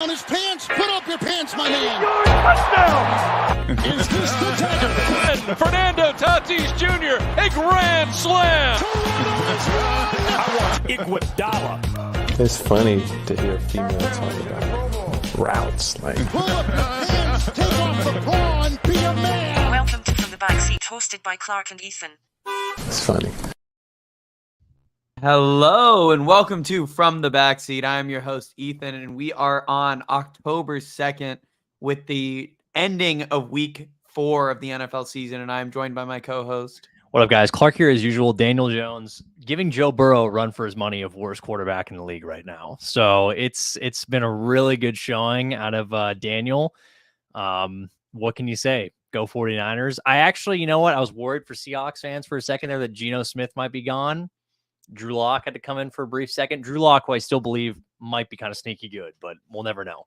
On his pants, put up your pants, my man. Touchdown! Is this the dagger? Fernando Tatis Jr., a grand slam! Iguodala. It's funny to hear a female talk about routes. Like, Pull up your pants, take off the bra, and be a man. Welcome to From the Backseat, hosted by Clark and Ethan. it's funny. Hello and welcome to From the Backseat. I am your host, Ethan, and we are on October 2nd with the ending of week 4 of the NFL season, and I am joined by my co-host. What up, guys? Clark here as usual. Daniel Jones giving Joe Burrow a run for his money of worst quarterback in the league right now. So it's been a really good showing out of Daniel. What can you say? Go 49ers. I actually, you know what? I was worried for Seahawks fans for a second there that Geno Smith might be gone. Drew Lock had to come in for a brief second. Drew Lock, who I still believe might be kind of sneaky good, but we'll never know.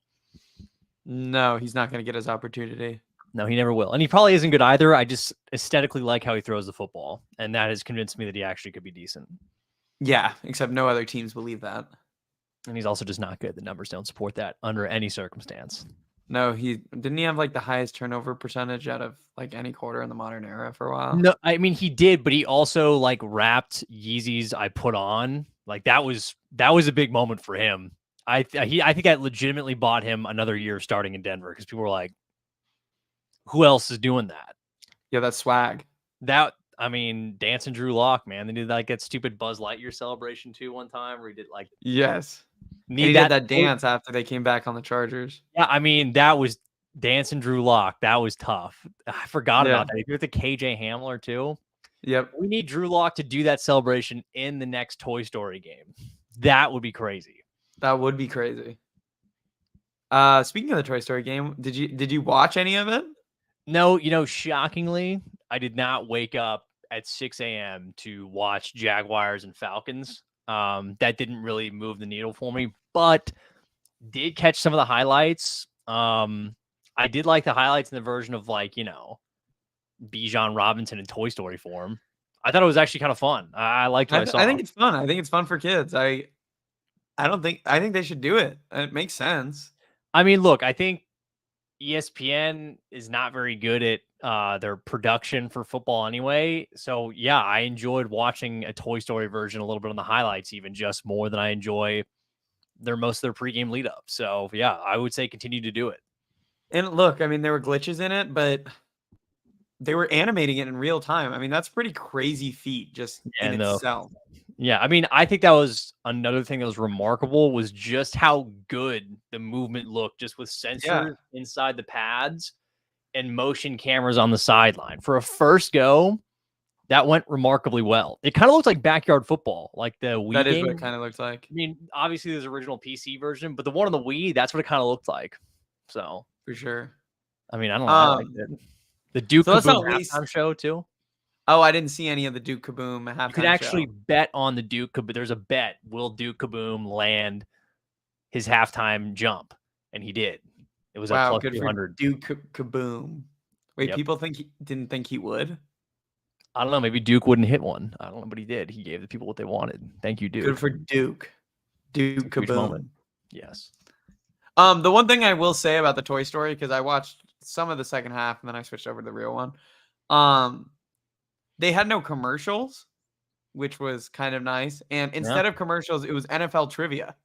No, he's not going to get his opportunity. No, he never will. And he probably isn't good either. I just aesthetically like how he throws the football, and that has convinced me that he actually could be decent. Yeah, except no other teams believe that. And he's also just not good. The numbers don't support that under any circumstance. No, he didn't he have like the highest turnover percentage out of like any quarter in the modern era for a while? No, I mean he did, but he also like rapped Yeezys I put on. Like that was a big moment for him. I think I legitimately bought him another year starting in Denver because people were like, who else is doing that? Yeah, that's swag. Dancing Drew Lock, man. They did like that stupid Buzz Lightyear celebration too one time where he did like Yes. He did that dance after they came back on the Chargers. Yeah, I mean, that was dancing Drew Lock. That was tough. I forgot about that. He did the KJ Hamler too. Yep. We need Drew Lock to do that celebration in the next Toy Story game. That would be crazy. That would be crazy. Speaking of the Toy Story game, did you watch any of it? No, shockingly, I did not wake up at 6 a.m. to watch Jaguars and Falcons. That didn't really move the needle for me, but did catch some of the highlights. I did like the highlights in the version of Bijan Robinson in Toy Story form. I thought it was actually kind of fun. I liked what I saw. I think it's fun. I think it's fun for kids. I think they should do it. It makes sense. I mean, look, I think ESPN is not very good at their production for football anyway. So yeah, I enjoyed watching a Toy Story version a little bit on the highlights, even just more than I enjoy most of their pregame lead up. So yeah, I would say continue to do it. And look, I mean, there were glitches in it, but they were animating it in real time. I mean, that's a pretty crazy feat just in itself. Yeah, I mean, I think that was another thing that was remarkable was just how good the movement looked just with sensors inside the pads and motion cameras on the sideline. For a first go, that went remarkably well. It kind of looked like backyard football, like the Wii That is game. what it kind of looked like. I mean, obviously there's original PC version, but the one on the Wii, that's what it kind of looked like. So, For sure. I mean, I don't know. I liked it. The Duke So Kaboom halftime show too. Oh, I didn't see any of the Duke Kaboom halftime. You could actually bet on the Duke Kaboom. There's a bet. Will Duke Kaboom land his halftime jump? And he did. It was a plus good 200. for Duke Kaboom. Wait, Yep. people didn't think he would? I don't know. Maybe Duke wouldn't hit one. I don't know, but he did. He gave the people what they wanted. Thank you, Duke. Good for Duke. Duke Huge Kaboom. moment. Yes. The one thing I will say about the Toy Story, because I watched some of the second half and then I switched over to the real one. They had no commercials, which was kind of nice. And instead of commercials, it was NFL trivia.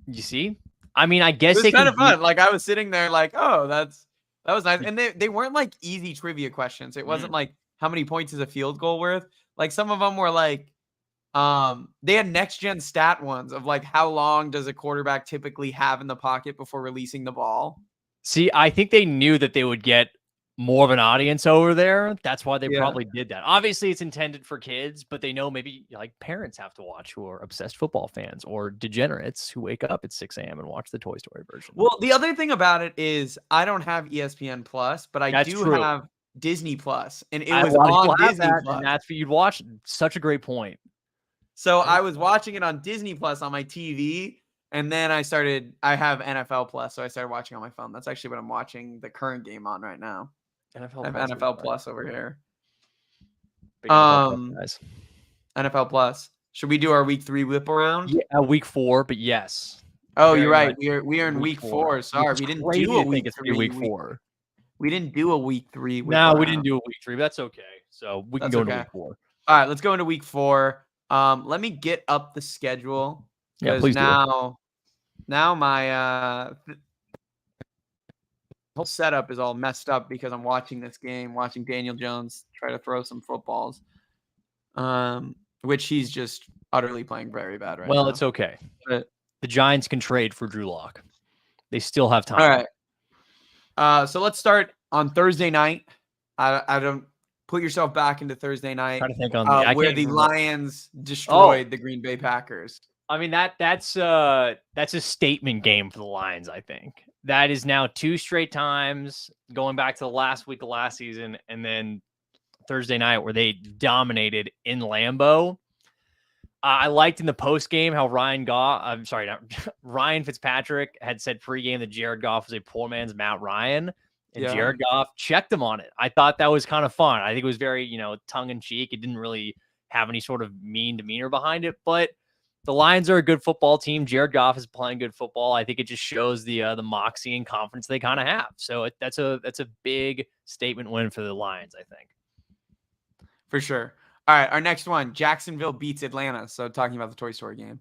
You see? I mean, I guess It was kind of fun. Like I was sitting there like, oh, that was nice. And they weren't like easy trivia questions. It wasn't like how many points is a field goal worth? Like some of them were like, they had next gen stat ones of like how long does a quarterback typically have in the pocket before releasing the ball? See, I think they knew that they would get more of an audience over there. That's why they probably did that. Obviously, it's intended for kids, but they know maybe like parents have to watch who are obsessed football fans or degenerates who wake up at 6 a.m. and watch the Toy Story version. Well, the other thing about it is I don't have ESPN+, but I do have Disney+, and it was on Disney+. And that's what you'd watch. Such a great point. So I was watching it on Disney+ on my TV, and then I have NFL+, so I started watching on my phone. That's actually what I'm watching the current game on right now. I have NFL+ over here. NFL+. Should we do our week 3 whip around? Yeah, week 4, but yes. Oh, very you're right. much We are in week 4. which Sorry, is we didn't crazy do a to think week it's gonna be 3. week 4. We didn't do a week 3. No, we didn't do a week 3, but that's okay. So we can That's go into okay. week 4. All right, let's go into week 4. Let me get up the schedule Yeah, because please do. now my whole setup is all messed up because I'm watching this game, watching Daniel Jones try to throw some footballs, which he's just utterly playing very bad right now. Well, it's okay. But, The Giants can trade for Drew Lock. They still have time. all right. So let's start on Thursday night. I don't put yourself back into Thursday night, Trying to think on the where the Lions destroyed the Green Bay Packers. I mean that's a statement game for the Lions. I think that is now 2 straight times going back to the last week of last season, and then Thursday night where they dominated in Lambeau. I liked in the post game how Ryan Fitzpatrick had said pregame that Jared Goff was a poor man's Matt Ryan, and Jared Goff checked him on it. I thought that was kind of fun. I think it was very tongue in cheek. It didn't really have any sort of mean demeanor behind it, but the Lions are a good football team. Jared Goff is playing good football. I think it just shows the moxie and confidence they kind of have. So that's a big statement win for the Lions, I think. For sure. All right, our next one, Jacksonville beats Atlanta. So talking about the Toy Story game.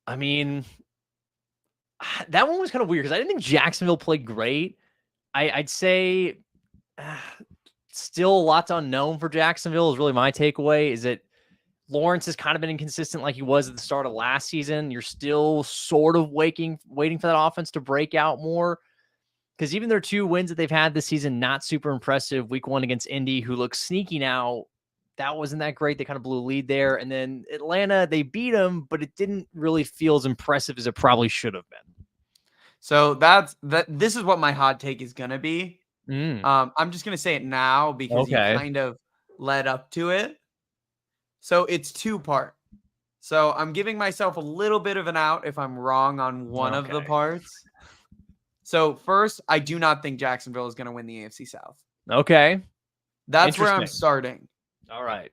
I mean, that one was kind of weird because I didn't think Jacksonville played great. I'd say still lots unknown for Jacksonville is really my takeaway. Is that Lawrence has kind of been inconsistent like he was at the start of last season. You're still sort of waiting for that offense to break out more. Because even their 2 wins that they've had this season, not super impressive. Week 1 against Indy, who looks sneaky now. That wasn't that great. They kind of blew a lead there. And then Atlanta, they beat them, but it didn't really feel as impressive as it probably should have been. So this is what my hot take is going to be. I'm just going to say it now because you kind of led up to it. So it's 2-part. So I'm giving myself a little bit of an out if I'm wrong on one of the parts. So first, I do not think Jacksonville is going to win the AFC South. Okay. That's where I'm starting. All right.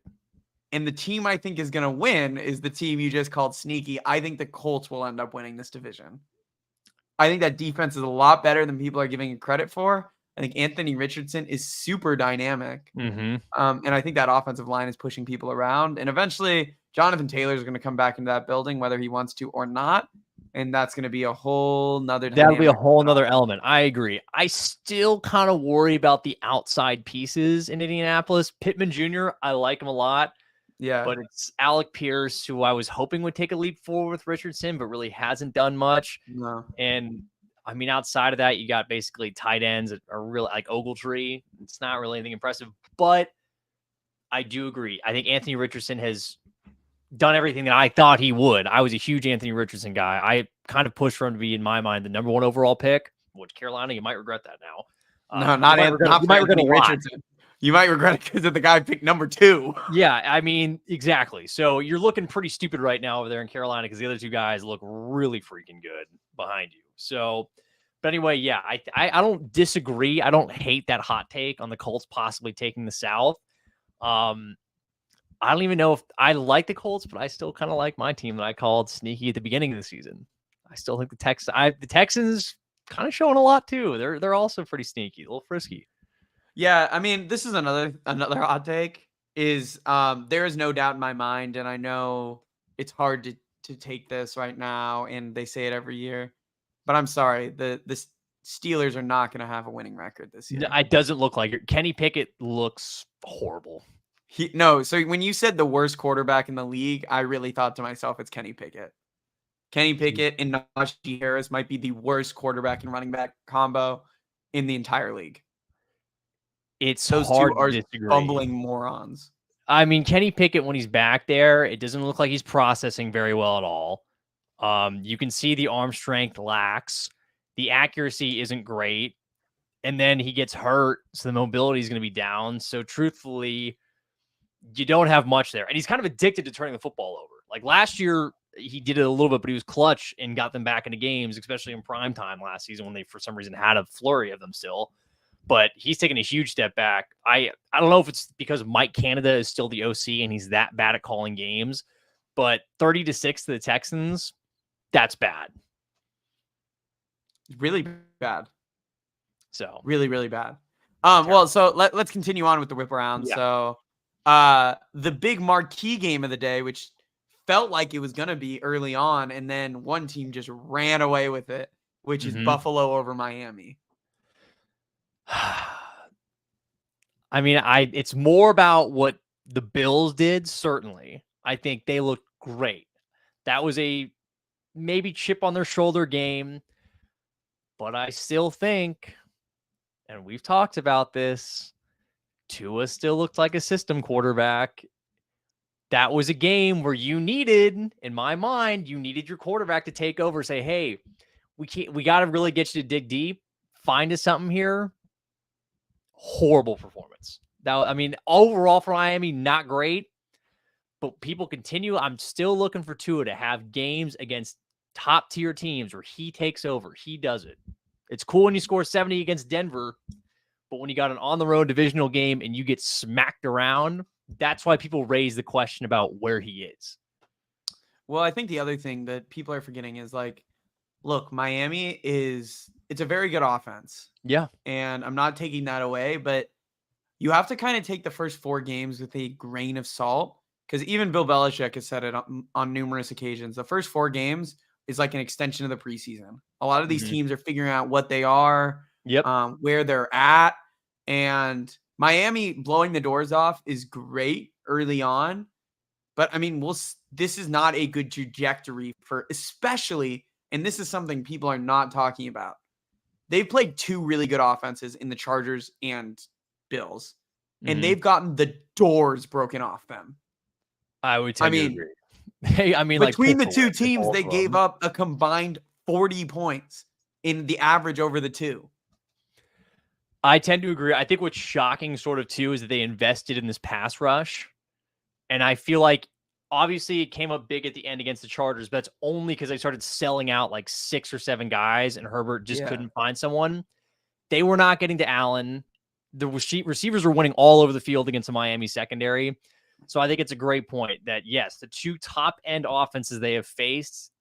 And the team I think is going to win is the team you just called sneaky. I think the Colts will end up winning this division. I think that defense is a lot better than people are giving it credit for. I think Anthony Richardson is super dynamic. And I think that offensive line is pushing people around. And eventually, Jonathan Taylor is going to come back into that building, whether he wants to or not. And that's going to be a whole nother dynamic. That'll be a whole nother element. I agree. I still kind of worry about the outside pieces in Indianapolis. Pittman Jr., I like him a lot. Yeah. But it's Alec Pierce, who I was hoping would take a leap forward with Richardson, but really hasn't done much. No. And I mean, outside of that, you got basically tight ends that are really like Ogletree. It's not really anything impressive, but I do agree. I think Anthony Richardson has done everything that I thought he would. I was a huge Anthony Richardson guy. I kind of pushed for him to be, in my mind, the number 1 overall pick. Which Carolina, you might regret that now. No, not Anthony Richardson. You might regret it because of the guy picked number 2. Yeah, I mean, exactly. So you're looking pretty stupid right now over there in Carolina because the other 2 guys look really freaking good behind you. So, but anyway, yeah, I don't disagree. I don't hate that hot take on the Colts possibly taking the South. I don't even know if I like the Colts, but I still kind of like my team that I called sneaky at the beginning of the season. I still think the Texans kind of showing a lot too. They're also pretty sneaky, a little frisky. Yeah, I mean, this is another hot take. There is no doubt in my mind, and I know it's hard to take this right now, and they say it every year, but I'm sorry, the Steelers are not going to have a winning record this year. It doesn't look like it. Kenny Pickett looks horrible. So when you said the worst quarterback in the league, I really thought to myself, it's Kenny Pickett. Kenny Pickett and Najee Harris might be the worst quarterback and running back combo in the entire league. Those hard 2 are to disagree. bumbling morons. I mean, Kenny Pickett, when he's back there, it doesn't look like he's processing very well at all. You can see the arm strength lacks. The accuracy isn't great. And then he gets hurt, so the mobility is going to be down. So truthfully, you don't have much there. And he's kind of addicted to turning the football over. Like last year, he did it a little bit, but he was clutch and got them back into games, especially in prime time last season when they, for some reason, had a flurry of them still. But he's taken a huge step back. I don't know if it's because Mike Canada is still the OC and he's that bad at calling games, but 30-6 to the Texans, that's bad. Really bad. So Really, really bad. Well, so let's continue on with the whip around. Yeah. So the big marquee game of the day, which felt like it was gonna be early on, and then one team just ran away with it, which is Mhm. Buffalo over Miami. I mean, it's more about what the Bills did, certainly. I think they looked great. That was a maybe chip on their shoulder game, but I still think, and we've talked about this, Tua still looked like a system quarterback. That was a game where you needed, in my mind, you needed your quarterback to take over, say, hey, we got to really get you to dig deep, find us something here. Horrible performance. Now, I mean, overall for Miami, not great, but people continue. I'm still looking for Tua to have games against top tier teams where he takes over. He does it. It's cool when you score 70 against Denver, but when you got an on the road divisional game and you get smacked around, that's why people raise the question about where he is. Well, I think the other thing that people are forgetting is like, look, Miami it's a very good offense. Yeah. And I'm not taking that away, but you have to kind of take the first 4 games with a grain of salt, because even Bill Belichick has said it on numerous occasions. The first 4 games is like an extension of the preseason. A lot of these teams are figuring out what they are, Yep. where they're at, and Miami blowing the doors off is great early on, but I mean, this is not a good trajectory for, especially, and this is something people are not talking about. They've played 2 really good offenses in the Chargers and Bills, and they've gotten the doors broken off them. I would tend to mean, agree. Hey, I mean, between the pick two away teams, both they of gave them. up a combined 40 points in the average over the 2. I tend to agree. I think what's shocking sort of too is that they invested in this pass rush. And I feel like obviously it came up big at the end against the Chargers, but that's only because they started selling out like 6 or 7 guys and Herbert just couldn't find someone. They were not getting to Allen. The receivers were winning all over the field against the Miami secondary. So I think it's a great point that, yes, the 2 top-end offenses they have faced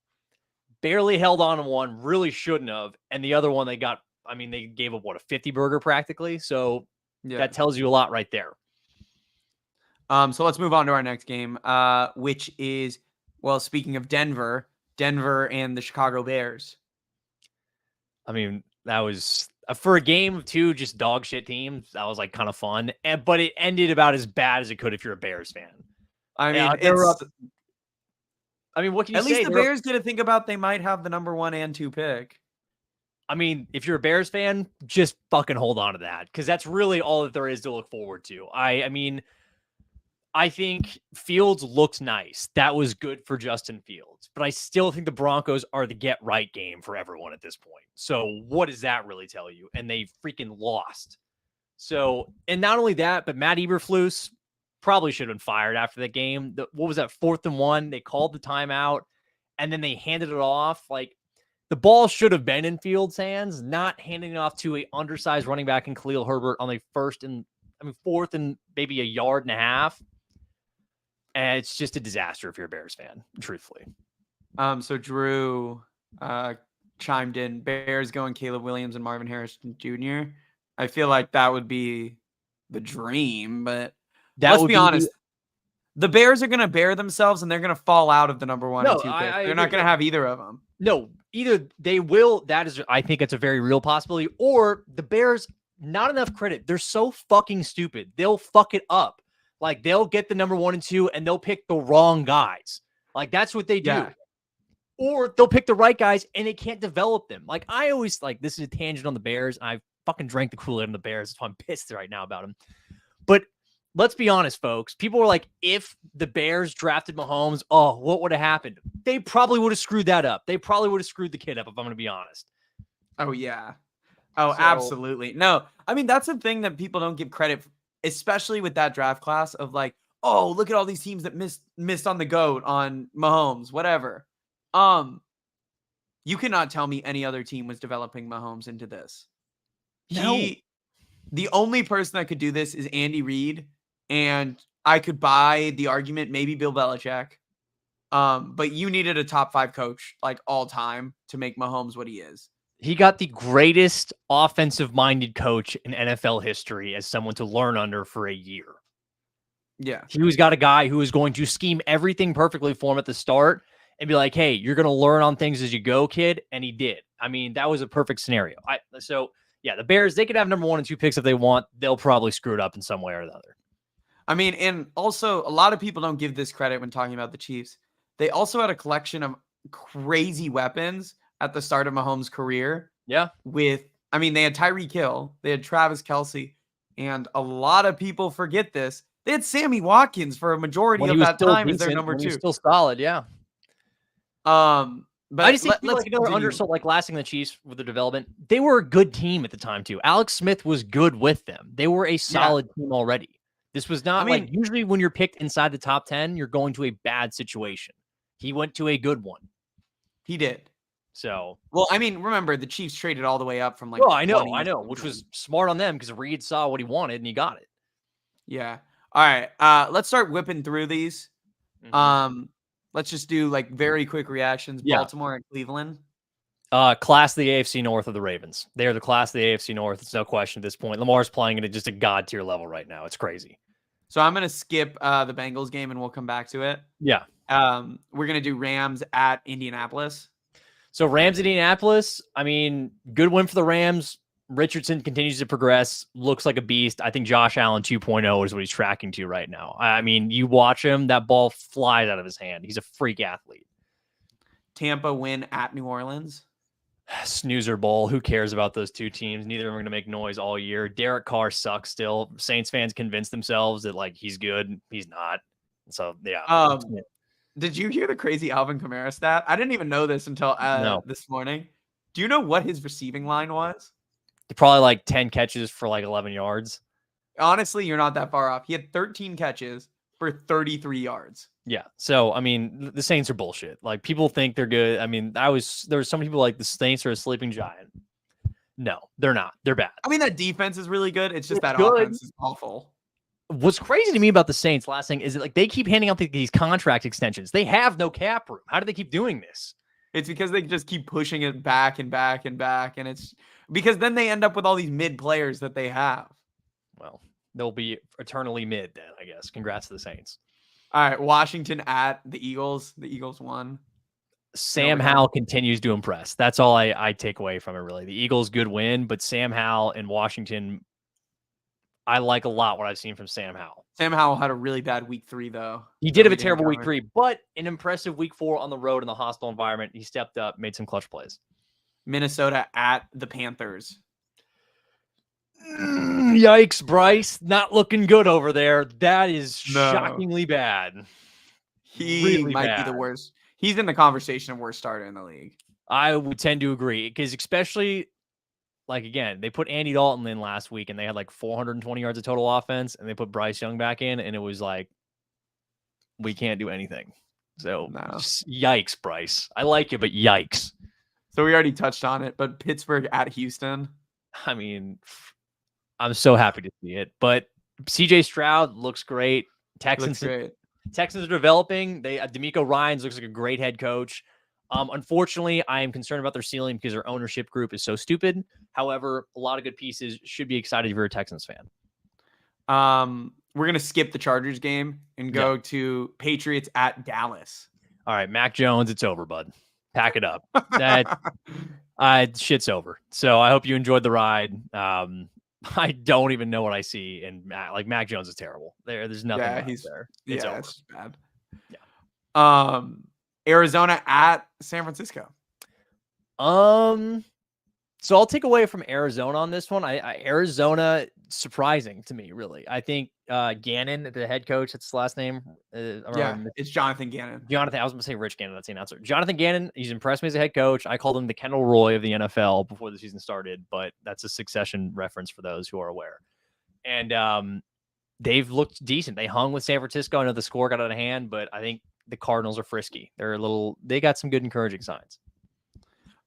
barely held on to one, really shouldn't have. And the other one they got, I mean, they gave up, what, a 50-burger practically? So that tells you a lot right there. So let's move on to our next game, which is, well, speaking of Denver and the Chicago Bears. I mean, that was for a game of 2 just dog shit teams. That was like kind of fun, but it ended about as bad as it could if you're a Bears fan. I mean, what can you say? At least the Bears get to think about they might have the number 1 and 2 pick. I mean, if you're a Bears fan, just fucking hold on to that, because that's really all that there is to look forward to. I mean, I think Fields looked nice. That was good for Justin Fields. But I still think the Broncos are the get-right game for everyone at this point. So what does that really tell you? And they freaking lost. So, and not only that, but Matt Eberflus probably should have been fired after that game. What was that, 4th and 1? They called the timeout, and then they handed it off. Like, the ball should have been in Fields' hands, not handing it off to an undersized running back in Khalil Herbert on the 4th and maybe a yard and a half. And it's just a disaster if you're a Bears fan, truthfully. So Drew chimed in, Bears going Caleb Williams and Marvin Harrison Jr. I feel like that would be the dream, but let's be honest. The Bears are going to bear themselves, and they're going to fall out of the number 1 and 2 pick. They're not going to have either of them. No, either they will. I think it's a very real possibility. Or the Bears, not enough credit. They're so fucking stupid. They'll fuck it up. Like, they'll get the number 1 and 2, and they'll pick the wrong guys. Like, that's what they do. Yeah. Or they'll pick the right guys, and they can't develop them. Like, I always, this is a tangent on the Bears. I fucking drank the Kool-Aid on the Bears. That's why I'm pissed right now about them. But let's be honest, folks. People were like, if the Bears drafted Mahomes, what would have happened? They probably would have screwed that up. They probably would have screwed the kid up, if I'm going to be honest. Oh, yeah. Oh, absolutely. No, I mean, that's the thing that people don't give credit for, especially with that draft class of like, oh, look at all these teams that missed on the GOAT, on Mahomes, whatever. You cannot tell me any other team was developing Mahomes into this. No. The only person that could do this is Andy Reid, and I could buy the argument, maybe Bill Belichick. But you needed a top 5 coach like all time to make Mahomes what he is. He got the greatest offensive-minded coach in NFL history as someone to learn under for a year. Yeah. He was got a guy who was going to scheme everything perfectly for him at the start and be like, hey, you're going to learn on things as you go, kid. And he did. I mean, that was a perfect scenario. So, the Bears, they could have number 1 and 2 picks if they want. They'll probably screw it up in some way or another. I mean, and also a lot of people don't give this credit when talking about the Chiefs. They also had a collection of crazy weapons at the start of Mahomes' career. Yeah. They had Tyreek Hill, they had Travis Kelce, and a lot of people forget this. They had Sammy Watkins for a majority of that time as their number 2. He was still solid, yeah. But I just think people like another undersold, like last thing the Chiefs with their development, they were a good team at the time too. Alex Smith was good with them. They were a solid team already. This was not like usually when you're picked inside the top 10, you're going to a bad situation. He went to a good one. He did. So, well, I mean, remember the Chiefs traded all the way up from like. Well, I know, which was smart on them because Reed saw what he wanted and he got it. Yeah. All right. Let's start whipping through these. Mm-hmm. Let's just do like very quick reactions. Yeah. Baltimore and Cleveland. Class of the AFC North of the Ravens. They are the class of the AFC North. It's no question at this point. Lamar's playing at just a god tier level right now. It's crazy. So I'm gonna skip the Bengals game and we'll come back to it. Yeah. We're gonna do Rams at Indianapolis. So Rams, Indianapolis. I mean, good win for the Rams. Richardson continues to progress. Looks like a beast. I think Josh Allen 2.0 is what he's tracking to right now. I mean, you watch him, that ball flies out of his hand. He's a freak athlete. Tampa win at New Orleans. Snoozer bowl. Who cares about those two teams? Neither of them are going to make noise all year. Derek Carr sucks still. Saints fans convince themselves that like he's good. He's not. So yeah. Did you hear the crazy Alvin Kamara stat? I didn't even know this until this morning. Do you know what his receiving line was? Probably like 10 catches for like 11 yards. Honestly, you're not that far off. He had 13 catches for 33 yards. Yeah. So, I mean, the Saints are bullshit. Like, people think they're good. I mean, there were some people like the Saints are a sleeping giant. No, they're not. They're bad. I mean, that defense is really good. It's just that offense is awful. What's crazy to me about the Saints, last thing, is that like they keep handing out these contract extensions. They have no cap room. How do they keep doing this? It's because they just keep pushing it back and back and back. And it's because then they end up with all these mid players that they have. Well, they'll be eternally mid then, I guess. Congrats to the Saints. All right. Washington at the Eagles. The Eagles won. Sam Howell continues to impress. That's all I take away from it, really. The Eagles, good win, but Sam Howell in Washington, I like a lot what I've seen from Sam Howell. Sam Howell had a really bad week 3, though. He did have a terrible week 3, but an impressive week 4 on the road in the hostile environment. He stepped up, made some clutch plays. Minnesota at the Panthers. Yikes, Bryce. Not looking good over there. That is shockingly bad. He really might bad. be the worst. He's in the conversation of worst starter in the league. I would tend to agree because especially, like, again, they put Andy Dalton in last week and they had like 420 yards of total offense and they put Bryce Young back in and it was like, we can't do anything. So, yikes, Bryce. I like you, but yikes. So we already touched on it, but Pittsburgh at Houston. I mean, I'm so happy to see it. But CJ Stroud looks great. Texans are developing. D'Amico Ryans looks like a great head coach. Unfortunately, I am concerned about their ceiling because their ownership group is so stupid. However, a lot of good pieces. Should be excited if you're a Texans fan. We're going to skip the Chargers game and go to Patriots at Dallas. All right, Mac Jones, it's over, bud. Pack it up. Shit's over. So I hope you enjoyed the ride. I don't even know what I see, and Mac Jones is terrible. There's nothing there. It's over. It's bad. Yeah. Arizona at San Francisco. So I'll take away from Arizona on this one. Arizona, surprising to me, really. I think Gannon, the head coach, that's his last name. It's Jonathan Gannon. I was going to say Rich Gannon. That's the announcer. Jonathan Gannon, he's impressed me as a head coach. I called him the Kendall Roy of the NFL before the season started, but that's a Succession reference for those who are aware. And they've looked decent. They hung with San Francisco. I know the score got out of hand, but I think the Cardinals are frisky. They got some good encouraging signs.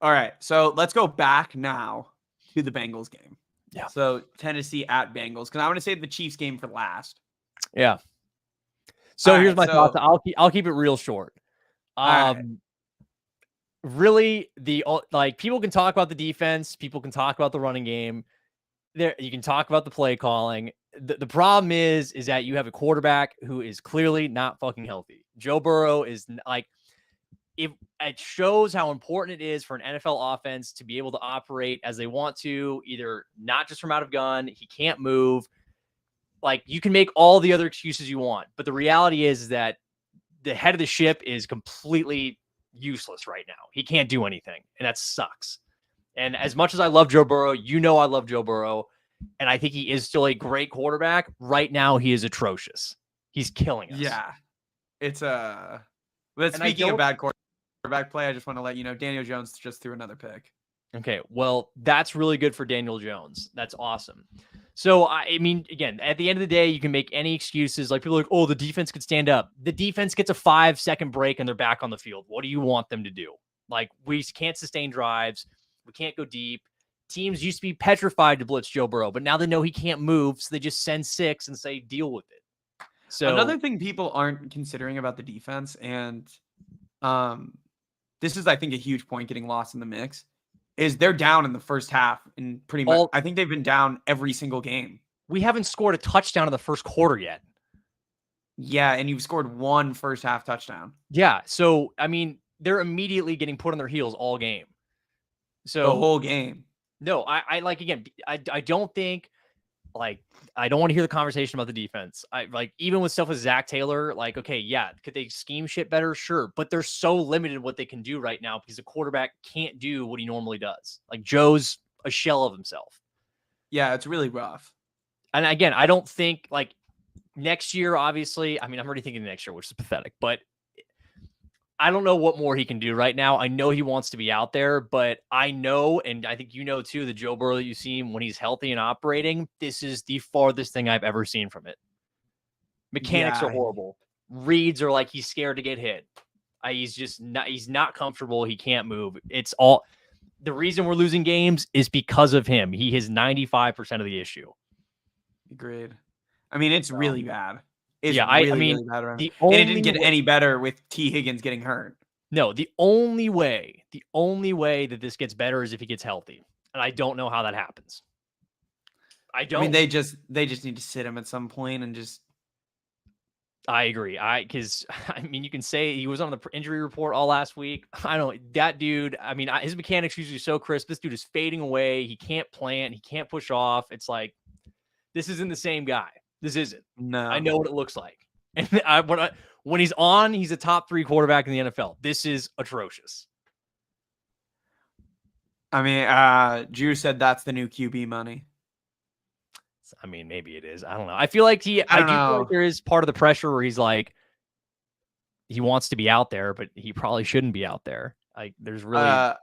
All right, so let's go back now to the Bengals game. Yeah. So Tennessee at Bengals, because I want to save the Chiefs game for last. Yeah. So here's my thoughts. I'll keep it real short. really like people can talk about the defense, people can talk about the running game. There, you can talk about the play calling. The problem is that you have a quarterback who is clearly not fucking healthy. Joe Burrow is like, if it shows how important it is for an NFL offense to be able to operate as they want to, either not just from out of gun, he can't move. Like, you can make all the other excuses you want, but the reality is that the head of the ship is completely useless right now. He can't do anything, and that sucks. And as much as I love Joe Burrow, I love Joe Burrow, and I think he is still a great quarterback. Right now, he is atrocious. He's killing us. Yeah. It's But speaking of bad quarterback play, I just want to let you know Daniel Jones just threw another pick. Okay, well, that's really good for Daniel Jones. That's awesome. So, I mean, again, at the end of the day, you can make any excuses. Like, people are like, oh, the defense could stand up. The defense gets a 5-second break and they're back on the field. What do you want them to do? Like, we can't sustain drives. We can't go deep. Teams used to be petrified to blitz Joe Burrow, but now they know he can't move, so they just send 6 and say, deal with it. So another thing people aren't considering about the defense, and this is, I think, a huge point getting lost in the mix, is they're down in the first half, and pretty much I think they've been down every single game. We haven't scored a touchdown in the first quarter yet. Yeah, and you've scored 1 first half touchdown. Yeah, so I mean, they're immediately getting put on their heels all game. So the whole game. No, I like, again, I don't think, like, I don't want to hear the conversation about the defense. I like, even with stuff with Zach Taylor, like, okay, yeah, could they scheme shit better? Sure. But they're so limited what they can do right now because the quarterback can't do what he normally does. Like, Joe's a shell of himself. Yeah, it's really rough. And again, I don't think, like, next year, obviously, I mean, I'm already thinking next year, which is pathetic, but I don't know what more he can do right now. I know he wants to be out there, but I know, and I think you know too, the Joe Burrow that you see him when he's healthy and operating, this is the farthest thing I've ever seen from it. Mechanics are horrible. Reads are like he's scared to get hit. He's not comfortable. He can't move. It's all, the reason we're losing games is because of him. He is 95% of the issue. Agreed. I mean, it's really bad. It's really bad right now. And it didn't get any better with T. Higgins getting hurt. No, the only way that this gets better is if he gets healthy. And I don't know how that happens. I mean, they just need to sit him at some point and just. I agree. Because you can say he was on the injury report all last week. I don't, that dude, I mean, his mechanics usually so crisp. This dude is fading away. He can't plant. He can't push off. It's like, this isn't the same guy. This isn't. No. I know what it looks like. And when he's on, he's a top 3 quarterback in the NFL. This is atrocious. I mean, Drew said that's the new QB money. I mean, maybe it is. I don't know. I feel like feel like there is part of the pressure where he's like, he wants to be out there, but he probably shouldn't be out there. Like, there's really. I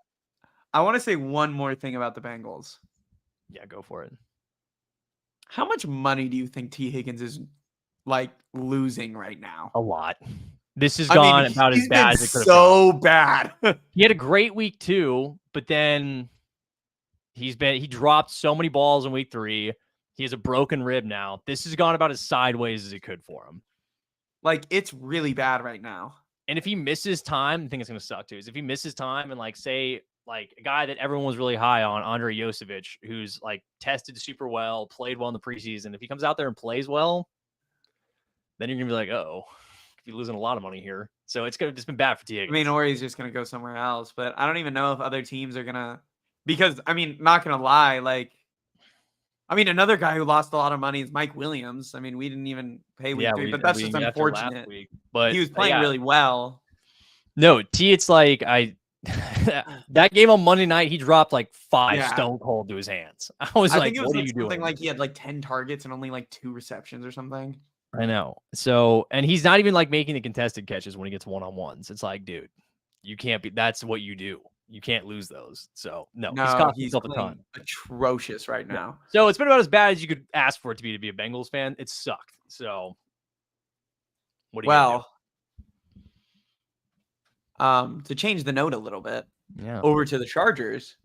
want to say one more thing about the Bengals. Yeah, go for it. How much money do you think T. Higgins is like losing right now? A lot. This has gone about as bad as it could have so bad. He had a great week 2, but then he dropped so many balls in week 3. He has a broken rib now. This has gone about as sideways as it could for him. Like, it's really bad right now. And if he misses time, the thing that's going to suck too is if he misses time and, like, say, like, a guy that everyone was really high on, Andre Josevich, who's, like, tested super well, played well in the preseason. If he comes out there and plays well, then you're going to be like, oh, you're losing a lot of money here. So it's been bad for T. Higgins. I mean, or he's just going to go somewhere else. But I don't even know if other teams are going to, because, I mean, not going to lie, like, I mean, another guy who lost a lot of money is Mike Williams. I mean, we didn't even pay week 3, but that's just unfortunate. But he was playing really well. No, it's like that game on Monday night, he dropped like 5 stone cold to his hands. I think it was, what are you doing? Something like he had like 10 targets and only like 2 receptions or something. I know. So, and he's not even like making the contested catches when he gets one-on-ones. It's like, dude, you can't be. That's what you do. You can't lose those. So no, he's costing himself a ton. Atrocious right now. Yeah. So it's been about as bad as you could ask for it to be a Bengals fan. It sucked. So what do you do? To change the note a little bit, yeah, over to the Chargers.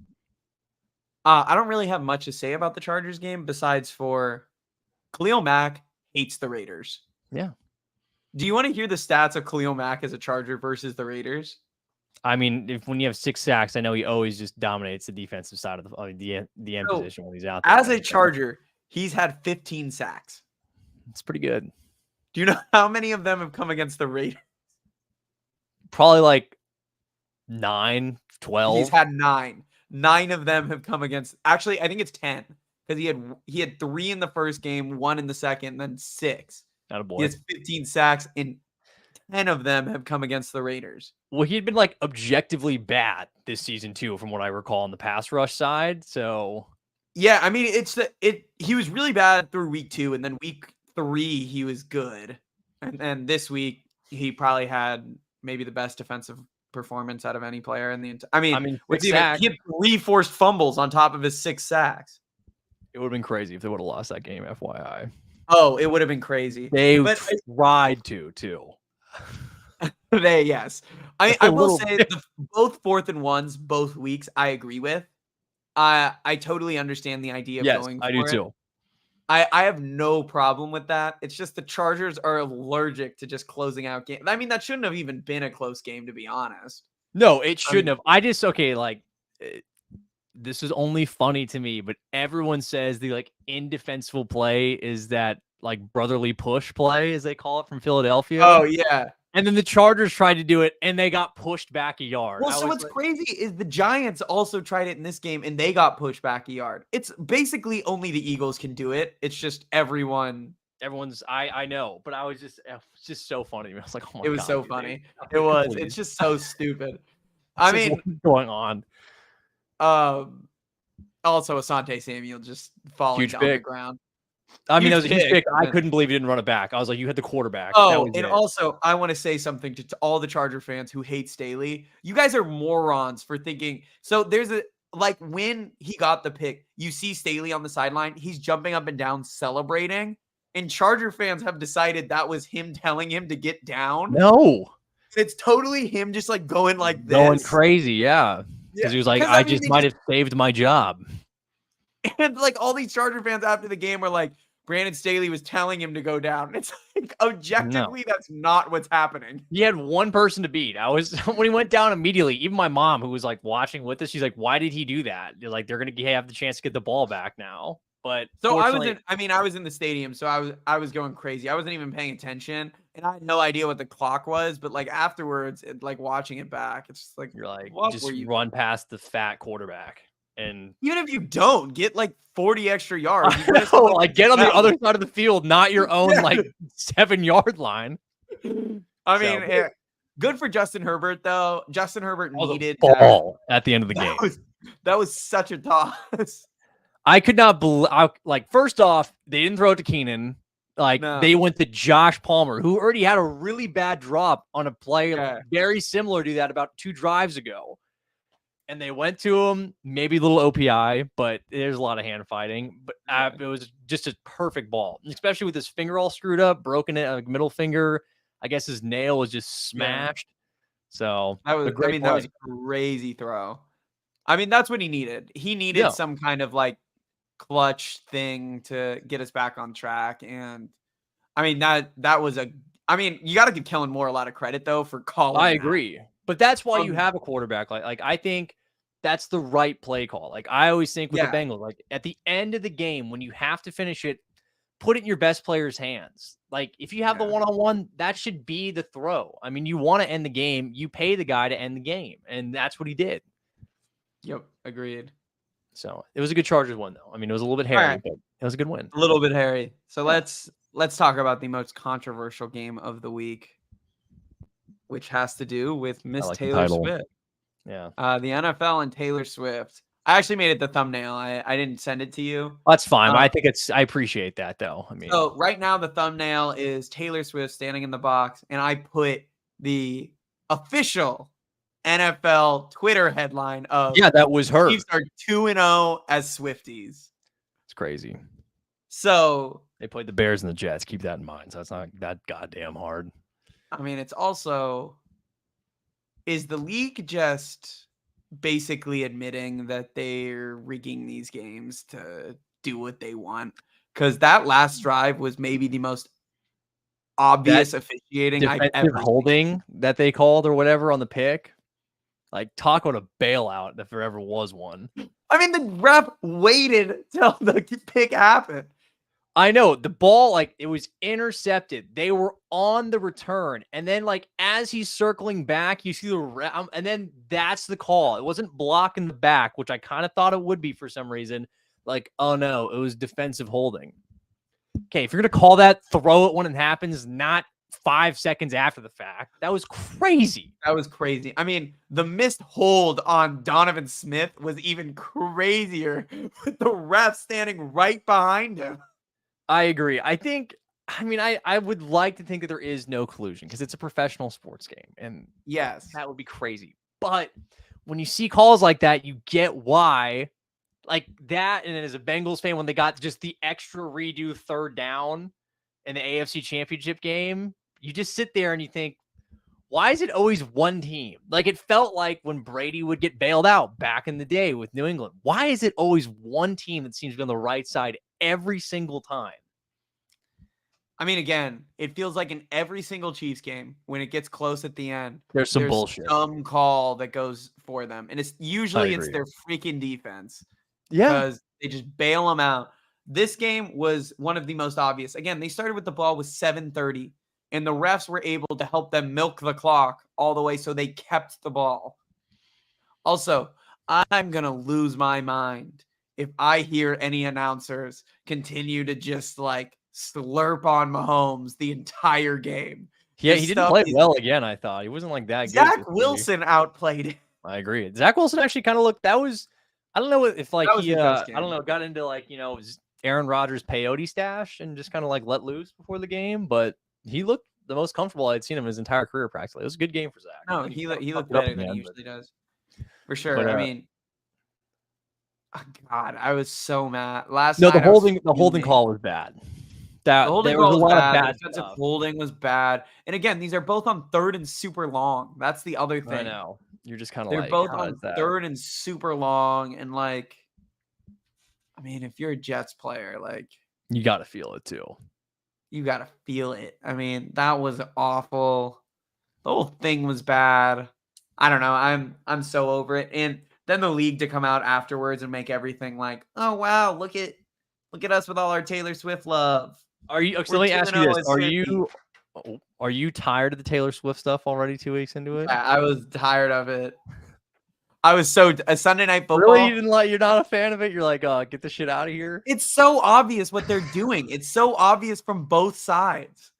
I don't really have much to say about the Chargers game besides for Khalil Mack hates the Raiders. Yeah. Do you want to hear the stats of Khalil Mack as a Charger versus the Raiders? I mean, when you have 6 sacks, I know he always just dominates the defensive side of the end So, position when he's out there. As a Charger, he's had 15 sacks. It's pretty good. Do you know how many of them have come against the Raiders? Probably like 9, 12. He's had 9. 9 of them have come against. Actually, I think it's 10 because he had 3 in the first game, 1 in the second, then 6. Attaboy. He has 15 sacks, and 10 of them have come against the Raiders. Well, he had been like objectively bad this season too, from what I recall on the pass rush side. So yeah, I mean, he was really bad through week 2, and then week 3 he was good, and this week he probably had maybe the best defensive performance out of any player in the. I mean, he had 3 forced fumbles on top of his 6 sacks. It would have been crazy if they would have lost that game. FYI. Oh, it would have been crazy. They tried to too. Yes. I will say both 4th and 1s both weeks I agree with. I totally understand the idea of going for it. I do too. I have no problem with that. It's just the Chargers are allergic to just closing out games. I mean, that shouldn't have even been a close game, to be honest. No, it shouldn't have. I just this is only funny to me, but everyone says the like indefensible play is that like brotherly push play, as they call it, from Philadelphia. Oh yeah. And then the Chargers tried to do it, and they got pushed back a yard. Well, so what's crazy is the Giants also tried it in this game, and they got pushed back a yard. It's basically only the Eagles can do it. It's just everyone's. I know, but it was just so funny. I was like, oh my god, it was so funny. It was. It's just so stupid. I mean, what's going on? Also, Asante Samuel just falling down the ground. I mean, it was a huge pick. I couldn't believe he didn't run it back. I was like, you had the quarterback. Oh, and also, I want to say something to all the Charger fans who hate Staley. You guys are morons for thinking. So there's when he got the pick, you see Staley on the sideline. He's jumping up and down, celebrating. And Charger fans have decided that was him telling him to get down. No. It's totally him just like going like this. Going crazy, yeah. Because he was like, I just might have saved my job. And like all these Charger fans after the game were like, Brandon Staley was telling him to go down. It's like objectively, that's not what's happening. He had one person to beat. When he went down immediately, even my mom, who was like watching with us, she's like, why did he do that? They're like, they're gonna have the chance to get the ball back now. But so I was in the stadium, so I was going crazy. I wasn't even paying attention, and I had no idea what the clock was. But like afterwards, like watching it back, it's just like you're like, just run past the fat quarterback. And even if you don't get like 40 extra yards, like get on the other side of the field, not your own like 7-yard line. I mean, good for Justin Herbert though. Justin Herbert needed ball at the end of the game. That was such a toss. I could not believe. Like, first off, they didn't throw it to Keenan. They went to Josh Palmer, who already had a really bad drop on a play very similar to that about 2 drives ago. And they went to him, maybe a little OPI, but there's a lot of hand fighting. But it was just a perfect ball, especially with his finger all screwed up, broken it, like middle finger. I guess his nail was just smashed. So that was a crazy throw. I mean, that's what he needed. He needed some kind of like clutch thing to get us back on track. And I mean, that was you got to give Kellen Moore a lot of credit though for calling. I agree. But that's why you have a quarterback. Like I think that's the right play call. Like I always think with the Bengals, like at the end of the game, when you have to finish it, put it in your best player's hands. Like if you have the one-on-one, that should be the throw. I mean, you want to end the game, you pay the guy to end the game. And that's what he did. Yep. Agreed. So it was a good Chargers one though. I mean, it was a little bit hairy, but it was a good win. A little bit hairy. So let's talk about the most controversial game of the week, which has to do with Miss Taylor Swift. Yeah. The NFL and Taylor Swift. I actually made it the thumbnail. I didn't send it to you. That's fine. I think I appreciate that though. I mean, so right now the thumbnail is Taylor Swift standing in the box, and I put the official NFL Twitter headline of that was her. Chiefs are 2-0 as Swifties. It's crazy. So they played the Bears and the Jets. Keep that in mind. So it's not that goddamn hard. I mean, it's also, is the league just basically admitting that they're rigging these games to do what they want? Because that last drive was maybe the most obvious officiating I've ever holding that they called or whatever on the pick. Like, talk about a bailout if there ever was one. I mean, the ref waited till the pick happened. I know the ball, like it was intercepted. They were on the return. And then like, as he's circling back, you see the and then that's the call. It wasn't blocking the back, which I kind of thought it would be for some reason. Like, oh no, it was defensive holding. Okay. If you're going to call that, throw it when it happens, not 5 seconds after the fact. That was crazy. That was crazy. I mean, the missed hold on Donovan Smith was even crazier with the ref standing right behind him. I agree. I would like to think that there is no collusion because it's a professional sports game. And yes, that would be crazy. But when you see calls like that, you get why. Like that, and as a Bengals fan, when they got just the extra redo third down in the AFC Championship game, you just sit there and you think, why is it always one team? Like it felt like when Brady would get bailed out back in the day with New England. Why is it always one team that seems to be on the right side every single time? I mean, again, it feels like in every single Chiefs game, when it gets close at the end, There's some bullshit. Some call that goes for them. And it's usually their freaking defense. Yeah. Because they just bail them out. This game was one of the most obvious. Again, they started with the ball with 7:30, and the refs were able to help them milk the clock all the way so they kept the ball. Also, I'm going to lose my mind if I hear any announcers continue to just like slurp on Mahomes the entire game. Yeah, he didn't play well again, I thought. He wasn't like that good. Zach Wilson outplayed him. I agree. Zach Wilson actually kind of looked, that was, I don't know if like he, I don't know, got into like, you know, Aaron Rodgers' peyote stash and just kind of like let loose before the game, but he looked the most comfortable I'd seen him his entire career practically. It was a good game for Zach. No, he looked better than he usually does. For sure. But, I mean, oh God, I was so mad. The holding call was bad. The holding call was bad. Defensive holding was bad. And again, these are both on third and super long. That's the other thing. I know. You're just kind of they're like, both on third and super long. And like, I mean, if you're a Jets player, like you got to feel it too. You got to feel it. I mean, that was awful. The whole thing was bad. I don't know. I'm so over it. And then the league to come out afterwards and make everything like, oh wow, look at us with all our Taylor Swift love. Are you? So let me ask you this: Are you tired of the Taylor Swift stuff already? 2 weeks into it, I was tired of it. I was so Sunday Night Football. Really, you're not a fan of it. You're like, get the shit out of here. It's so obvious what they're doing. It's so obvious from both sides.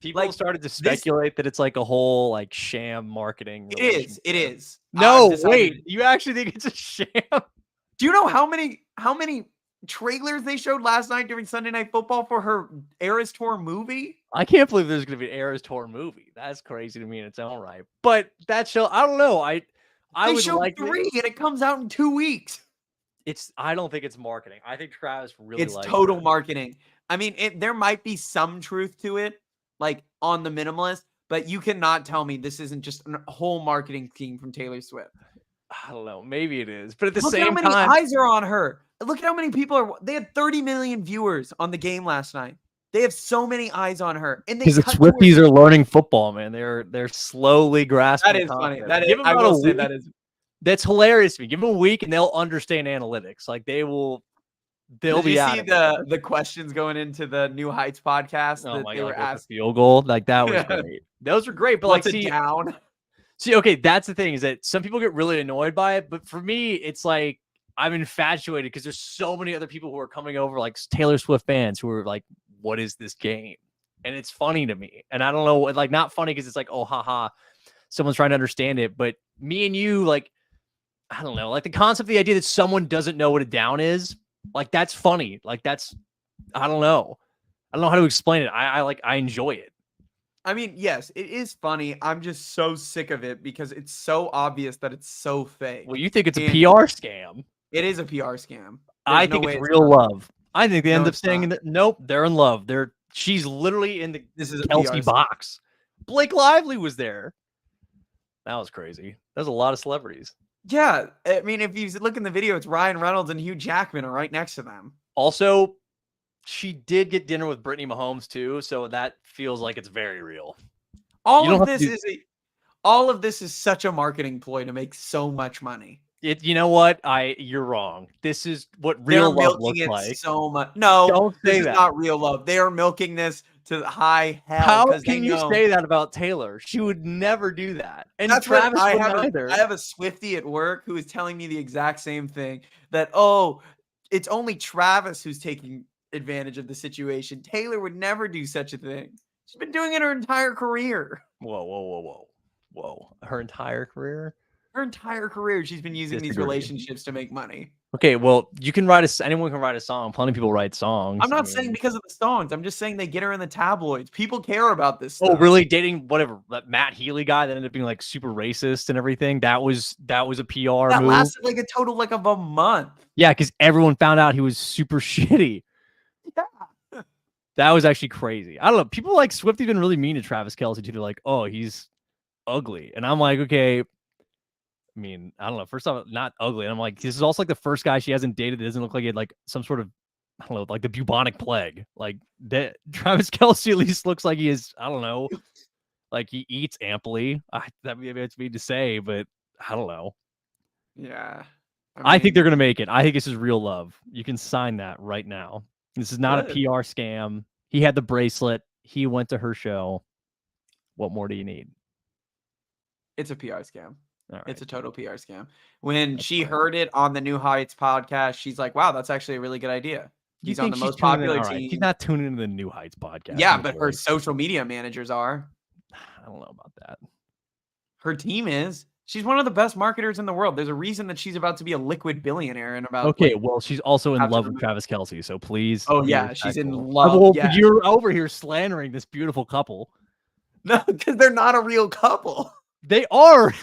People started to speculate that it's like a whole like sham marketing. It is. No, wait. You actually think it's a sham? Do you know how many trailers they showed last night during Sunday Night Football for her Eras Tour movie? I can't believe there's going to be an Eras Tour movie. That's crazy to me in its own right. But that show, I don't know. I would showed like 3 and it comes out in 2 weeks. I don't think it's marketing. I think Travis really it's total marketing. I mean, there might be some truth to it, like on the minimalist, but you cannot tell me this isn't just a whole marketing scheme from Taylor Swift. I don't know. Maybe it is, but at the same time, look how many eyes are on her. Look at how many people they had 30 million viewers on the game last night. They have so many eyes on her, and because the Swifties are learning football, man. They're slowly grasping. That is funny. That is. I will say that is. That's hilarious to me. Give them a week, and they'll understand analytics. Like they'll be. You see the questions going into the New Heights podcast? Oh my god! They were asking field goal. Like that was great. Those were great, but what's like down? See, okay, that's the thing is that some people get really annoyed by it, but for me, it's like I'm infatuated because there's so many other people who are coming over, like Taylor Swift fans, who are like, "What is this game?" And it's funny to me, and I don't know, like not funny because it's like, "Oh, haha," someone's trying to understand it, but me and you, like, I don't know, like the concept, the idea that someone doesn't know what a down is, like that's funny, like that's, I don't know how to explain it. I enjoy it. I mean, yes, it is funny. I'm just so sick of it because it's so obvious that it's so fake. Well, you think it's a PR scam. It is a PR scam. I think it's real love. I think they end up saying that nope, they're in love. She's literally in the Kelce box. Blake Lively was there. That was crazy. There's a lot of celebrities. Yeah, I mean, if you look in the video, it's Ryan Reynolds and Hugh Jackman are right next to them. Also, she did get dinner with Brittany Mahomes too, so that feels like it's very real. All all of this is such a marketing ploy to make so much money. You know what? You're wrong. This is what They're real love milking looks it like. so much. No, Don't this say is that. not real love. They are milking this to high hell. How Because can you say that about Taylor? She would never do that. And That's Travis what wouldn't either. I have a Swiftie at work who is telling me the exact same thing. That oh, it's only Travis who's taking advantage of the situation. Taylor would never do such a thing. She's been doing it her entire career. Whoa. Her entire career? Her entire career, she's been using these Disagree. relationships to make money. Okay, well, you can anyone can write a song. Plenty of people write songs. I'm not saying because of the songs. I'm just saying they get her in the tabloids. People care about this stuff. Oh, really? Dating whatever that Matt Healy guy that ended up being like super racist and everything. That was a PR That move. lasted like a total of a month. Yeah, because everyone found out he was super shitty. Yeah. That was actually crazy. I don't know. People like Swiftie been really mean to Travis Kelce too. They're like, oh, he's ugly. And I'm like, okay. I mean, I don't know. First off, not ugly. And I'm like, this is also like the first guy she hasn't dated that doesn't look like he had like some sort of, I don't know, like the bubonic plague. Like that Travis Kelce at least looks like he is, I don't know, like he eats amply. That maybe it's me to say, but I don't know. Yeah. I think they're going to make it. I think this is real love. You can sign that right now. This is not Good. a PR scam. He had the bracelet. He went to her show. What more do you need? It's a PR scam. All right. It's a total PR scam. When she heard it on the New Heights podcast, she's like, wow, that's actually a really good idea. He's on the most popular team. He's not tuning into the New Heights podcast. Yeah, but her social media managers are. I don't know about that. Her team is. She's one of the best marketers in the world. There's a reason that she's about to be a liquid billionaire in about. Okay, like, well, she's also in after love the with movie. Travis Kelce, so please. Oh be yeah, she's in respectful. love. Well, Yeah. you're over here slandering this beautiful couple. No, because they're not a real couple. They are.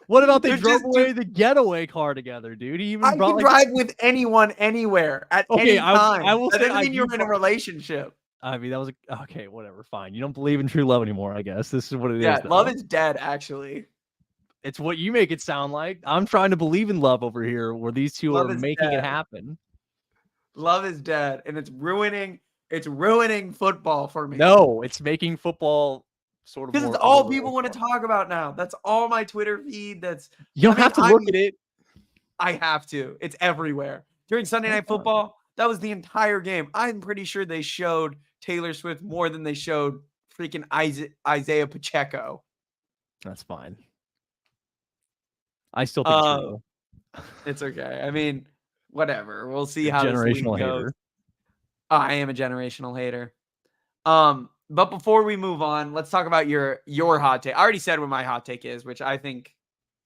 What about they They're drove just away the getaway car together, dude? He even I brought can like drive with anyone anywhere at any time. I will that say doesn't I mean you're do in a drive- relationship. I mean, that was okay, whatever, fine. You don't believe in true love anymore, I guess. This is what it is. Yeah, though. love is dead, actually. It's what you make it sound like. I'm trying to believe in love over here where these two Love are is making it dead. happen. Love is dead, and it's ruining football for me. No, it's making football sort of because it's more all overall people want to fun. talk about now. That's all my Twitter feed. You don't have to look at it. I have to. It's everywhere. During Sunday Night Football, that was the entire game. I'm pretty sure they showed Taylor Swift more than they showed freaking Isaiah Pacheco. That's fine. I still think true. It's okay. I mean, whatever. We'll see You're how this week generational goes. hater. I am a generational hater. But before we move on, let's talk about your hot take. I already said what my hot take is, which I think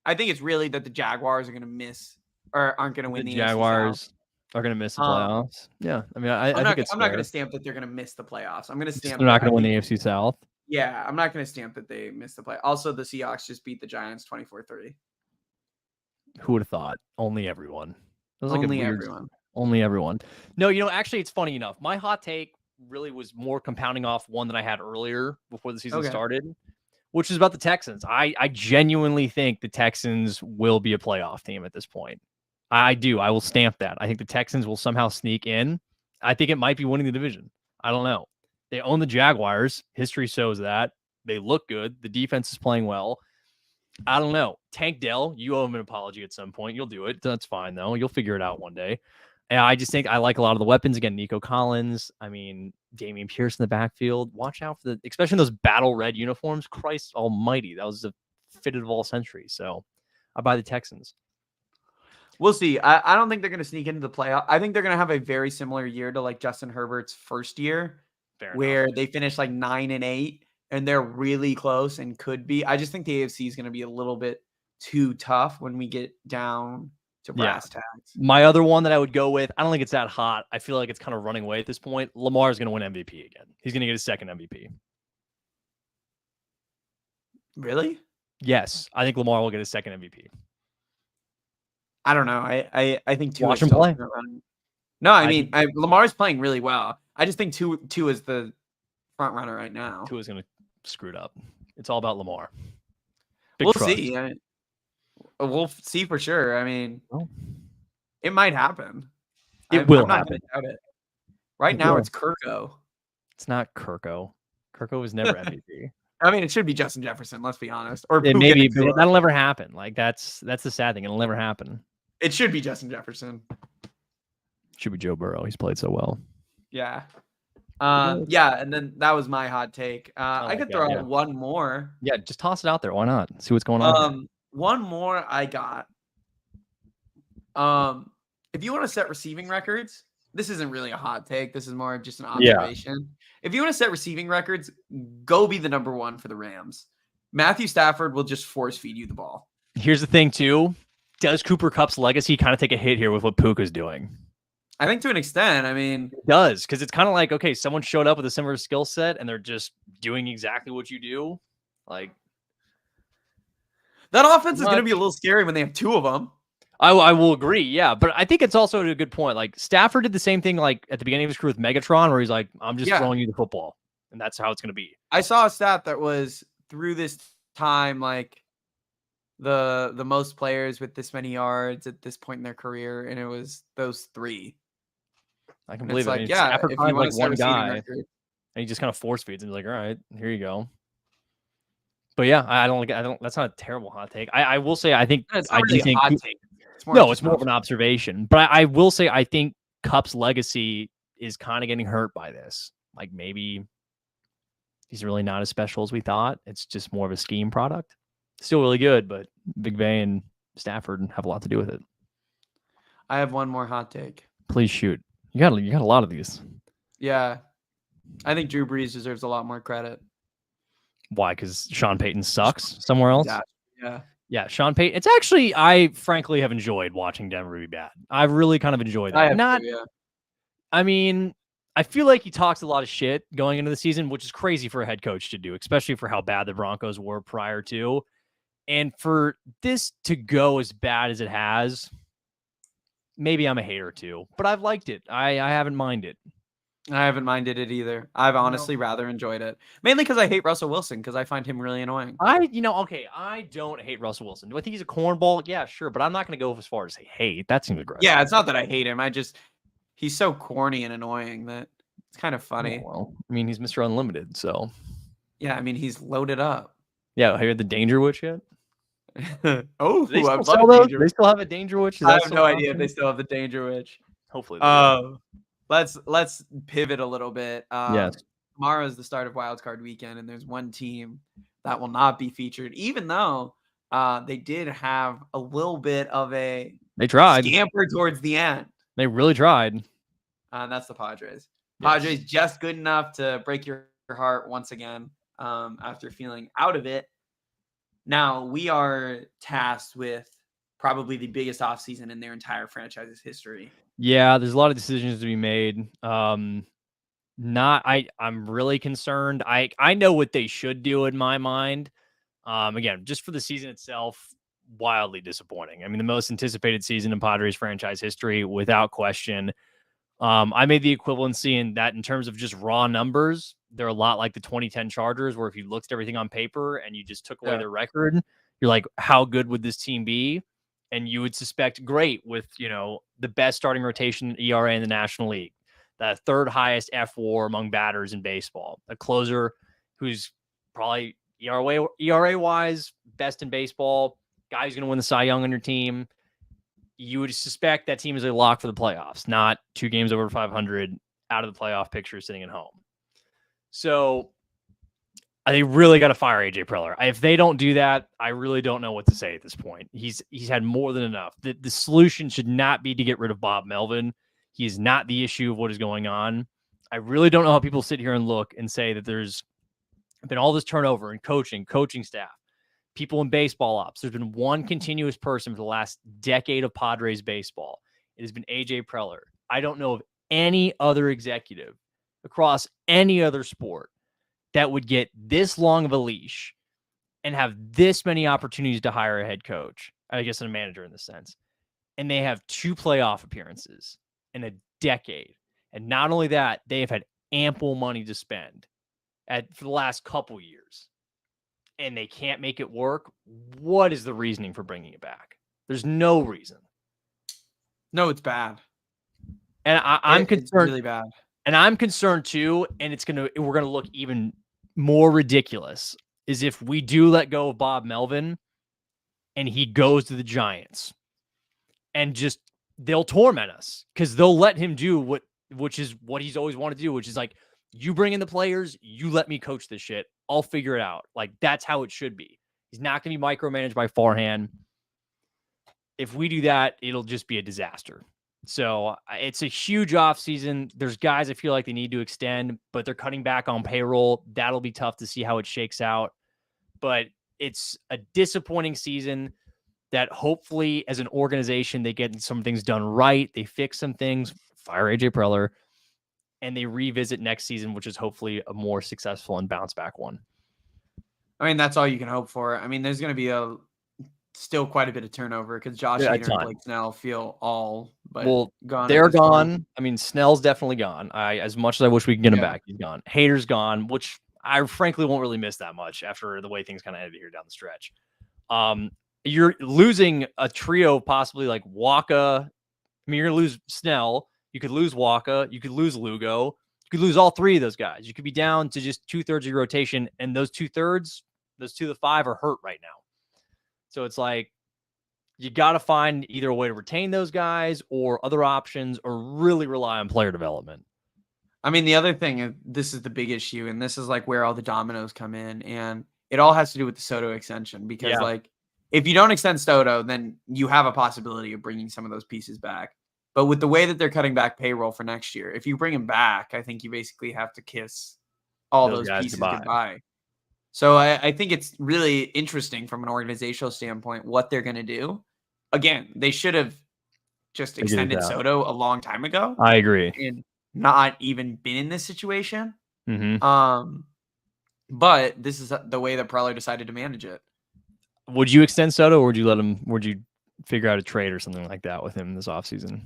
it's really that the Jaguars are going to miss or aren't going to win the Jaguars AFC are going to miss the playoffs. Yeah, I mean, I think it's. I'm not going to stamp that they're going to miss the playoffs. I'm going to stamp they're not going to win the the AFC South. Yeah, I'm not going to stamp that they missed the play. Also, the Seahawks just beat the Giants 24-30. Who would have thought? Only everyone. It was Only like a weird, everyone. Only everyone. No, actually, it's funny enough. My hot take really was more compounding off one that I had earlier before the season started, which is about the Texans. I genuinely think the Texans will be a playoff team at this point. I do. I will stamp that. I think the Texans will somehow sneak in. I think it might be winning the division. I don't know. They own the Jaguars. History shows that. They look good. The defense is playing well. I don't know. Tank Dell, you owe him an apology at some point. You'll do it. That's fine, though. You'll figure it out one day. And I just think I like a lot of the weapons. Again, Nico Collins. I mean, Damian Pierce in the backfield. Watch out for especially those battle red uniforms. Christ almighty. That was the fitted of all centuries. So I buy the Texans. We'll see. I don't think they're going to sneak into the playoff. I think they're going to have a very similar year to like Justin Herbert's first year, where they finished like 9-8 and they're really close and could be. I just think the AFC is going to be a little bit too tough when we get down to brass tacks. My other one that I would go with, I don't think it's that hot. I feel like it's kind of running away at this point. Lamar is going to win MVP again. He's going to get his second MVP. Really? Yes, I think Lamar will get his second MVP. I don't know. I think Tua Watch is him play. No, I mean Lamar's playing really well. I just think Tua is the front runner right now. Tua's going to screw it up. It's all about Lamar. We'll see. We'll see for sure. I mean, it might happen. It will I'm not happen. gonna doubt it. Right now, it's Kirko. It's not Kirko. Kirko was never MVP. I mean, it should be Justin Jefferson. Let's be honest. Or It Puka maybe, Nacua. but that'll never happen. Like that's the sad thing. It'll never happen. It should be Justin Jefferson. Should be Joe Burrow. He's played so well. Yeah. Yeah, and then that was my hot take. I like could that, throw yeah. out one more. Yeah, just toss it out there. Why not? See what's going on. One more I got. If you want to set receiving records, this isn't really a hot take. This is more just an observation. If you want to set receiving records, go be the number one for the Rams. Matthew Stafford will just force feed you the ball. Here's the thing, too. Does Cooper Kupp's legacy kind of take a hit here with what Puka's doing? I think to an extent. I mean, It does, because it's kind of like, okay, someone showed up with a similar skill set and they're just doing exactly what you do. Like, that offense is going to be a little scary when they have two of them. I will agree, yeah. But I think it's also a good point. Like, Stafford did the same thing like at the beginning of his career with Megatron, where he's like, I'm just throwing you the football. And that's how it's going to be. I saw a stat that was through this time, like the most players with this many yards at this point in their career, and it was those three. I can And believe it's it. like, I mean, yeah, Stafford if finds you want like to set one receiving guy, record. and he just kind of force feeds and he's like, all right, here you go. But yeah, I don't. That's not a terrible hot take. I will say, I think It's I not do really a think. hot take. It's more of an observation. But I will say, I think Kupp's legacy is kind of getting hurt by this. Like, maybe he's really not as special as we thought. It's just more of a scheme product. Still really good, but Big Bay and Stafford have a lot to do with it. I have one more hot take. Please shoot. You got a lot of these. Yeah. I think Drew Brees deserves a lot more credit. Why? Because Sean Payton sucks somewhere else? Yeah. Yeah, Sean Payton. It's actually, I frankly have enjoyed watching Denver be bad. I've really kind of enjoyed that. I mean, I feel like he talks a lot of shit going into the season, which is crazy for a head coach to do, especially for how bad the Broncos were prior to. And for this to go as bad as it has, maybe I'm a hater too, but I've liked it. I haven't minded. I haven't minded it either. I've honestly rather enjoyed it. Mainly because I hate Russell Wilson, because I find him really annoying. I don't hate Russell Wilson. Do I think he's a cornball? Yeah, sure, but I'm not going to go as far as say hate. That seems aggressive. Yeah, it's not that I hate him. He's so corny and annoying that it's kind of funny. Oh, well, I mean, he's Mr. Unlimited, so. Yeah, I mean, he's loaded up. Yeah, have you heard the Danger Witch yet? Oh, they I still, love Danger they still have a Danger Witch? I have no idea if they still have the Danger Witch. Hopefully. Let's pivot a little bit. Yes. Tomorrow is the start of Wild Card Weekend, and there's one team that will not be featured, even though they did have a little bit of a scamper towards the end. They really tried. That's the Padres. Yes. Padres just good enough to break your heart once again after feeling out of it. Now, we are tasked with probably the biggest offseason in their entire franchise's history. Yeah, there's a lot of decisions to be made. I'm really concerned. I know what they should do in my mind. Again, just for the season itself, wildly disappointing. I mean, the most anticipated season in Padres franchise history, without question. I made the equivalency in that in terms of just raw numbers. They're a lot like the 2010 Chargers, where if you looked at everything on paper and you just took away their record, you're like, how good would this team be? And you would suspect great with, the best starting rotation ERA in the National League, the third highest F WAR among batters in baseball, a closer who's probably ERA wise best in baseball, guy who's going to win the Cy Young on your team. You would suspect that team is a lock for the playoffs, not 2 games over 500 out of the playoff picture sitting at home. So they really got to fire AJ Preller. If they don't do that, I really don't know what to say at this point. He's had more than enough. The solution should not be to get rid of Bob Melvin. He is not the issue of what is going on. I really don't know how people sit here and look and say that there's been all this turnover in coaching staff, people in baseball ops. There's been one continuous person for the last decade of Padres baseball. It has been AJ Preller. I don't know of any other executive across any other sport that would get this long of a leash and have this many opportunities to hire a head coach, I guess, and a manager in this sense. And they have 2 playoff appearances in a decade. And not only that, they have had ample money to spend for the last couple years. And they can't make it work. What is the reasoning for bringing it back? There's no reason. No, it's bad. And I'm concerned. It's really bad. And I'm concerned too, and we're gonna look even more ridiculous is if we do let go of Bob Melvin and he goes to the Giants and just they'll torment us because they'll let him do which is what he's always wanted to do, which is like, you bring in the players, you let me coach this shit. I'll figure it out. Like, that's how it should be. He's not going to be micromanaged by Farhan. If we do that, it'll just be a disaster. So it's a huge offseason. There's guys I feel like they need to extend, but they're cutting back on payroll. That'll be tough to see how it shakes out. But it's a disappointing season that hopefully as an organization, they get some things done right. They fix some things, fire AJ Preller, and they revisit next season, which is hopefully a more successful and bounce back one. I mean, that's all you can hope for. I mean, there's going to be still quite a bit of turnover because Josh Hader and Blake Snell feel all but gone. They're gone. I mean, Snell's definitely gone. As much as I wish we could get him back, he's gone. Hader's gone, which I frankly won't really miss that much after the way things kind of ended here down the stretch. You're losing a trio, possibly like Waka. I mean, you're going to lose Snell. You could lose Waka. You could lose Lugo. You could lose all three of those guys. You could be down to just 2/3 of your rotation, and those 2/3, those 2 of the 5 are hurt right now. So it's like you got to find either a way to retain those guys or other options, or really rely on player development. I mean, the other thing, this is the big issue, and this is like where all the dominoes come in, and it all has to do with the Soto extension because like if you don't extend Soto, then you have a possibility of bringing some of those pieces back. But with the way that they're cutting back payroll for next year, if you bring him back, I think you basically have to kiss all those pieces goodbye. So I think it's really interesting from an organizational standpoint what they're going to do. Again, they should have just extended Soto a long time ago. I agree. And not even been in this situation. Mm-hmm. But this is the way that Preller decided to manage it. Would you extend Soto, or would you let him? Would you figure out a trade or something like that with him this offseason?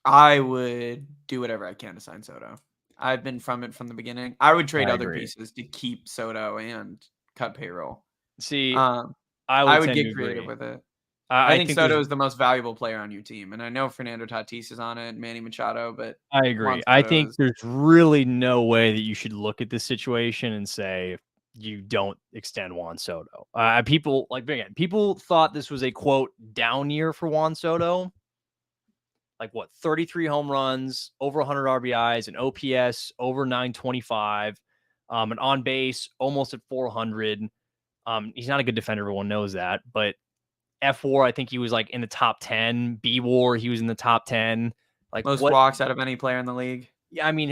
I would do whatever I can to sign Soto. I've been from the beginning. I would trade other pieces to keep Soto and cut payroll. See, I would get creative with it. I think Soto is the most valuable player on your team. And I know Fernando Tatis is on it, Manny Machado, but I agree. I think there's really no way that you should look at this situation and say you don't extend Juan Soto. People thought this was a quote down year for Juan Soto. Like 33 home runs, over 100 RBIs, an OPS over 925, an on base almost at 400. He's not a good defender. Everyone knows that, but F4, I think he was like in the top 10. B-WAR, he was in the top 10. Like most walks out of any player in the league. Yeah, I mean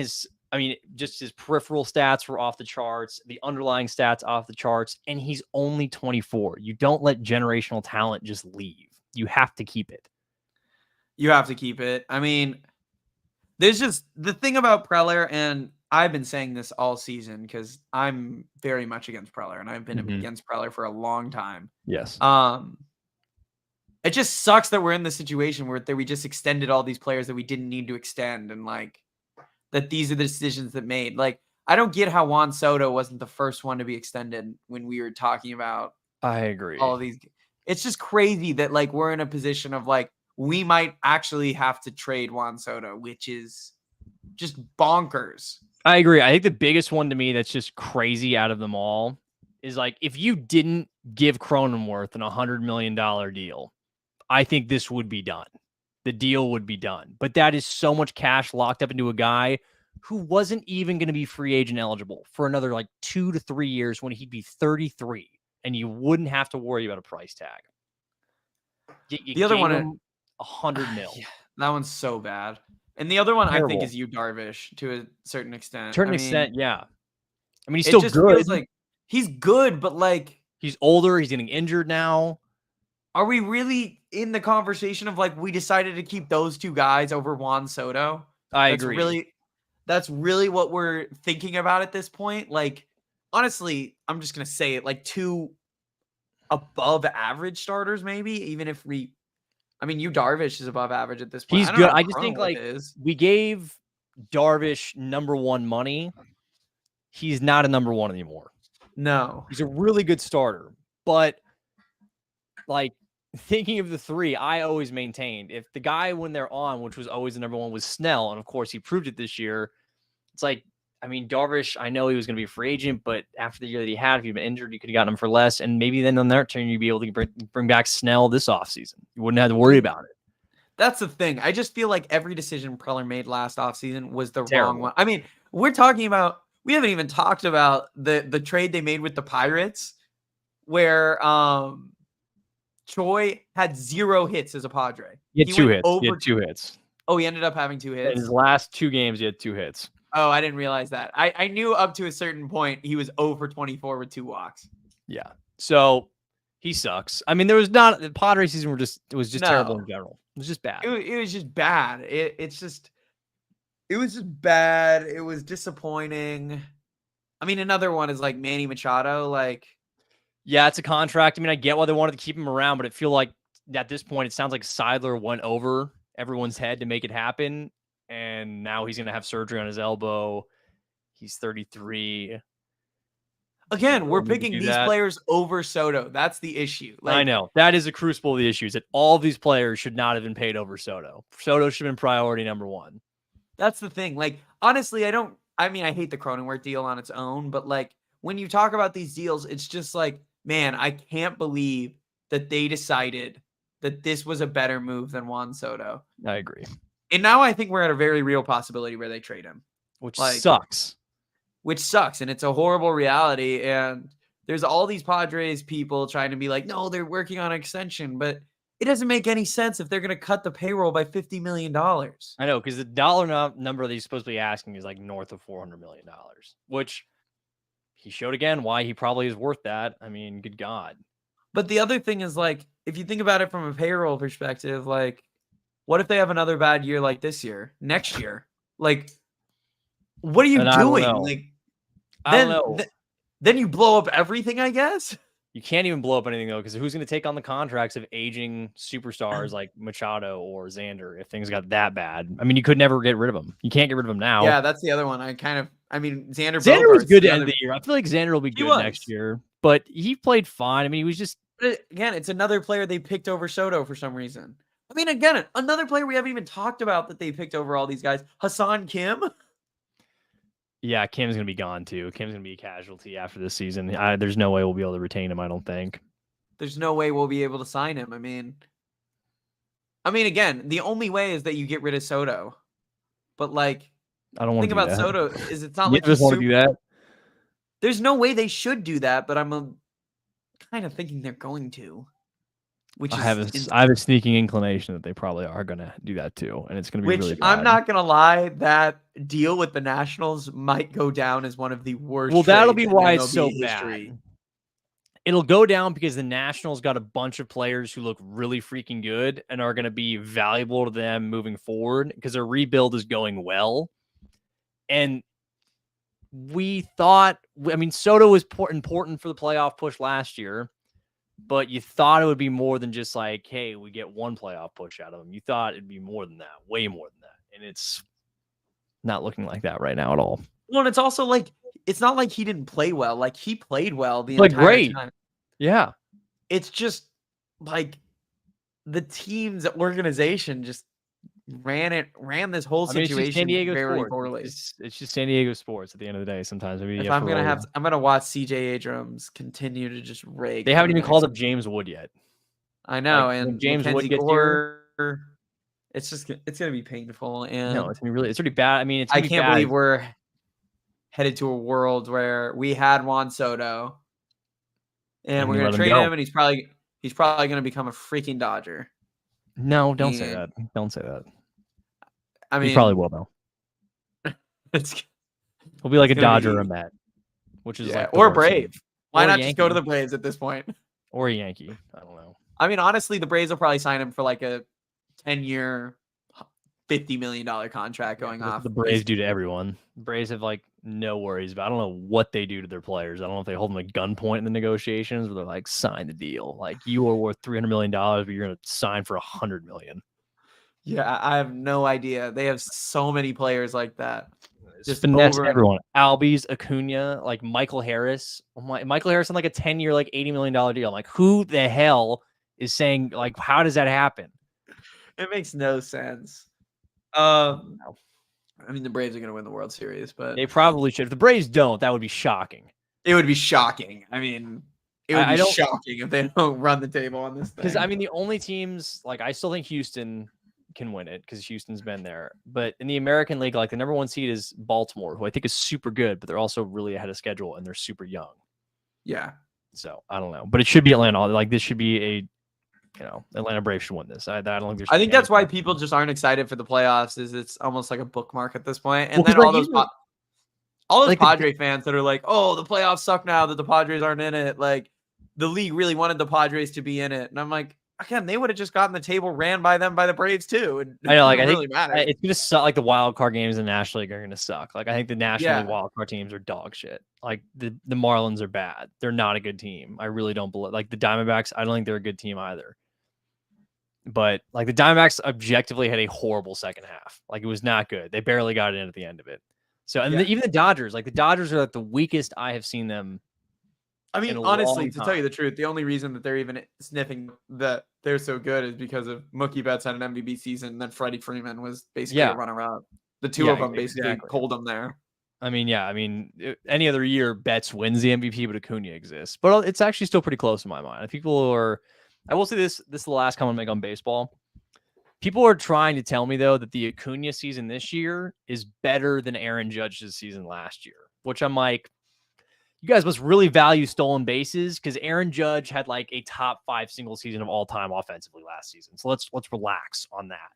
just his peripheral stats were off the charts, the underlying stats off the charts, and he's only 24. You don't let generational talent just leave. You have to keep it. You have to keep it. I mean, there's just the thing about Preller, and I've been saying this all season because I'm very much against Preller, and I've been against Preller for a long time. Yes. It just sucks that we're in the situation where we just extended all these players that we didn't need to extend, and like that these are the decisions that made. Like, I don't get how Juan Soto wasn't the first one to be extended when we were talking about. I agree. All of these. It's just crazy that like we're in a position of like we might actually have to trade Juan Soto, which is just bonkers. I agree. I think the biggest one to me that's just crazy out of them all is like if you didn't give Cronenworth an $100 million deal, I think this would be done. The deal would be done. But that is so much cash locked up into a guy who wasn't even going to be free agent eligible for another like 2 to 3 years when he'd be 33, and you wouldn't have to worry about a price tag. The other one, $100 million. Yeah, that one's so bad. And the other one, terrible. I think, is Yu Darvish to a certain extent. Yeah. I mean, he's still good. Like he's good, but like he's older. He's getting injured now. Are we really in the conversation of like we decided to keep those two guys over Juan Soto? I agree. That's really what we're thinking about at this point. Like, honestly, I'm just gonna say it. Like 2 above average starters, maybe. Even if Yu Darvish is above average at this point. He's good. I just think like we gave Darvish number 1 money. He's not a number 1 anymore. No, he's a really good starter, but like thinking of the 3, I always maintained if the guy when they're on, which was always the number 1, was Snell, and of course he proved it this year. It's like I mean, Darvish, I know he was going to be a free agent, but after the year that he had, if he'd been injured, you could have gotten him for less. And maybe then on that turn, you'd be able to bring back Snell this offseason. You wouldn't have to worry about it. That's the thing. I just feel like every decision Preller made last offseason was the Terrible. wrong one. I mean, we haven't even talked about the trade they made with the Pirates where Troy had 0 hits as a Padre. He had 2 hits. He had 2 hits. Oh, he ended up having 2 hits. In his last 2 games, he had 2 hits. Oh, I didn't realize that. I knew up to a certain point he was 0 for 24 with 2 walks. Yeah. So he sucks. I mean, the Padres season it was just terrible in general. It was just bad. It was just bad. It was just bad. It was disappointing. I mean, another one is like Manny Machado. Like, yeah, it's a contract. I mean, I get why they wanted to keep him around, but it feel like at this point, it sounds like Seidler went over everyone's head to make it happen. And now he's going to have surgery on his elbow. He's 33. Again, we're picking these players over Soto. That's the issue. I know. That is a crucible of the issues, that all of these players should not have been paid over Soto. Soto should have been priority number 1. That's the thing. Like, honestly, I hate the Cronenworth deal on its own, but like when you talk about these deals, it's just like, man, I can't believe that they decided that this was a better move than Juan Soto. I agree. And now I think we're at a very real possibility where they trade him. Which sucks. And it's a horrible reality. And there's all these Padres people trying to be like, no, they're working on an extension. But it doesn't make any sense if they're going to cut the payroll by $50 million. I know, because the dollar number that he's supposed to be asking is like north of $400 million, which he showed again why he probably is worth that. I mean, good God. But the other thing is, like, if you think about it from a payroll perspective, like, what if they have another bad year like this year, next year? Like, what are you doing? Like, I don't know. Then you blow up everything, I guess. You can't even blow up anything, though, because who's going to take on the contracts of aging superstars like Machado or Xander if things got that bad? I mean, you could never get rid of them. You can't get rid of them now. Yeah, that's the other one. Xander was good to end the year. I feel like Xander will be good next year, but he played fine. I mean, he was just... Again, it's another player they picked over Soto for some reason. I mean, again, another player we haven't even talked about that they picked over all these guys, Hassan Kim. Yeah, Kim's going to be gone too. Kim's going to be a casualty after this season. There's no way we'll be able to retain him, I don't think. There's no way we'll be able to sign him. I mean, again, the only way is that you get rid of Soto. But like, I don't want to think about Soto is it's not like you just want to do that. There's no way they should do that, but I'm kind of thinking they're going to. I have a sneaking inclination that they probably are going to do that too, and it's going to be really bad. I'm not going to lie, that deal with the Nationals might go down as one of the worst. Well, that'll be why it's so bad. It'll go down because the Nationals got a bunch of players who look really freaking good and are going to be valuable to them moving forward because their rebuild is going well. And we thought, Soto was important for the playoff push last year. But you thought it would be more than just like, hey, we get one playoff push out of him. You thought it'd be more than that, way more than that. And it's not looking like that right now at all. Well, and it's also like, it's not like he didn't play well. Like, he played well the entire time. Yeah. It's just like the team's organization just ran this whole situation very poorly. It's just San Diego sports at the end of the day. Sometimes I'm gonna watch CJ Abrams continue to just rake. They haven't even called up James Wood yet. I know, like, and James Wood gets here, it's gonna be painful. And no, it's pretty bad. I mean, I can't believe we're headed to a world where we had Juan Soto, and we're gonna trade him, and he's probably gonna become a freaking Dodger. No, don't say that. Don't say that. I mean, he probably will though. He'll be like a Dodger or a Met, which is like or Brave. Why not just go to the Braves at this point? Or a Yankee. I don't know. I mean, honestly, the Braves will probably sign him for like a 10-year, $50 million contract going off. The Braves do to everyone. The Braves have like no worries about. I don't know what they do to their players. I don't know if they hold them at gunpoint in the negotiations, where they're like, sign the deal. Like, you are worth $300 million, but you're going to sign for $100 million. Yeah, I have no idea. They have so many players like that. Just finesse everyone. Albies, Acuna, like Michael Harris. Michael Harris on like a 10-year, like $80 million deal. I'm like, who the hell is saying, like, how does that happen? It makes no sense. No. I mean, the Braves are going to win the World Series, but They probably should. If the Braves don't, that would be shocking. it would be shocking. I mean, it would I be don't- shocking if they don't run the table on this thing. Because I mean, the only teams like I still think Houston can win it because Houston's been there. But in the American League, like the number 1 seed is Baltimore, who I think is super good, but they're also really ahead of schedule and they're super young. yeah. So I don't know, but it should be Atlanta. Like this should be a, Atlanta Braves should win this. I don't think there's. I think that's why people just aren't excited for the playoffs. Is it's almost like a bookmark at this point. And Well, 'cause, then like, all those like Padre fans that are like, "Oh, the playoffs suck now that the Padres aren't in it." Like the league really wanted the Padres to be in it, and I'm like, again, they would have just gotten the table ran by them by the Braves too. I know, like I really think matter. it's gonna suck. Like the wild card games in the National League are gonna suck. Like I think the National Yeah. League wild card teams are dog shit. Like the Marlins are bad. They're not a good team. I really don't believe. Like the Diamondbacks, I don't think they're a good team either. But like the Diamondbacks objectively had a horrible second half. Like it was not good. They barely got it in at the end of it. So and even the Dodgers, like the Dodgers are like the weakest I have seen them. I mean, in a honestly, long to tell you time. the truth, the only reason that they're even sniffing that they're so good is because of Mookie Betts had an MVP season, and then Freddie Freeman was basically a runner-up. The two of them basically pulled them there. I mean, any other year, Betts wins the MVP, but Acuna exists. But it's actually still pretty close in my mind. People are, I will say this is the last comment I make on baseball. People are trying to tell me, though, that the Acuna season this year is better than Aaron Judge's season last year, which I'm like, you guys must really value stolen bases because Aaron Judge had like a top 5 single season of all time offensively last season. So let's relax on that.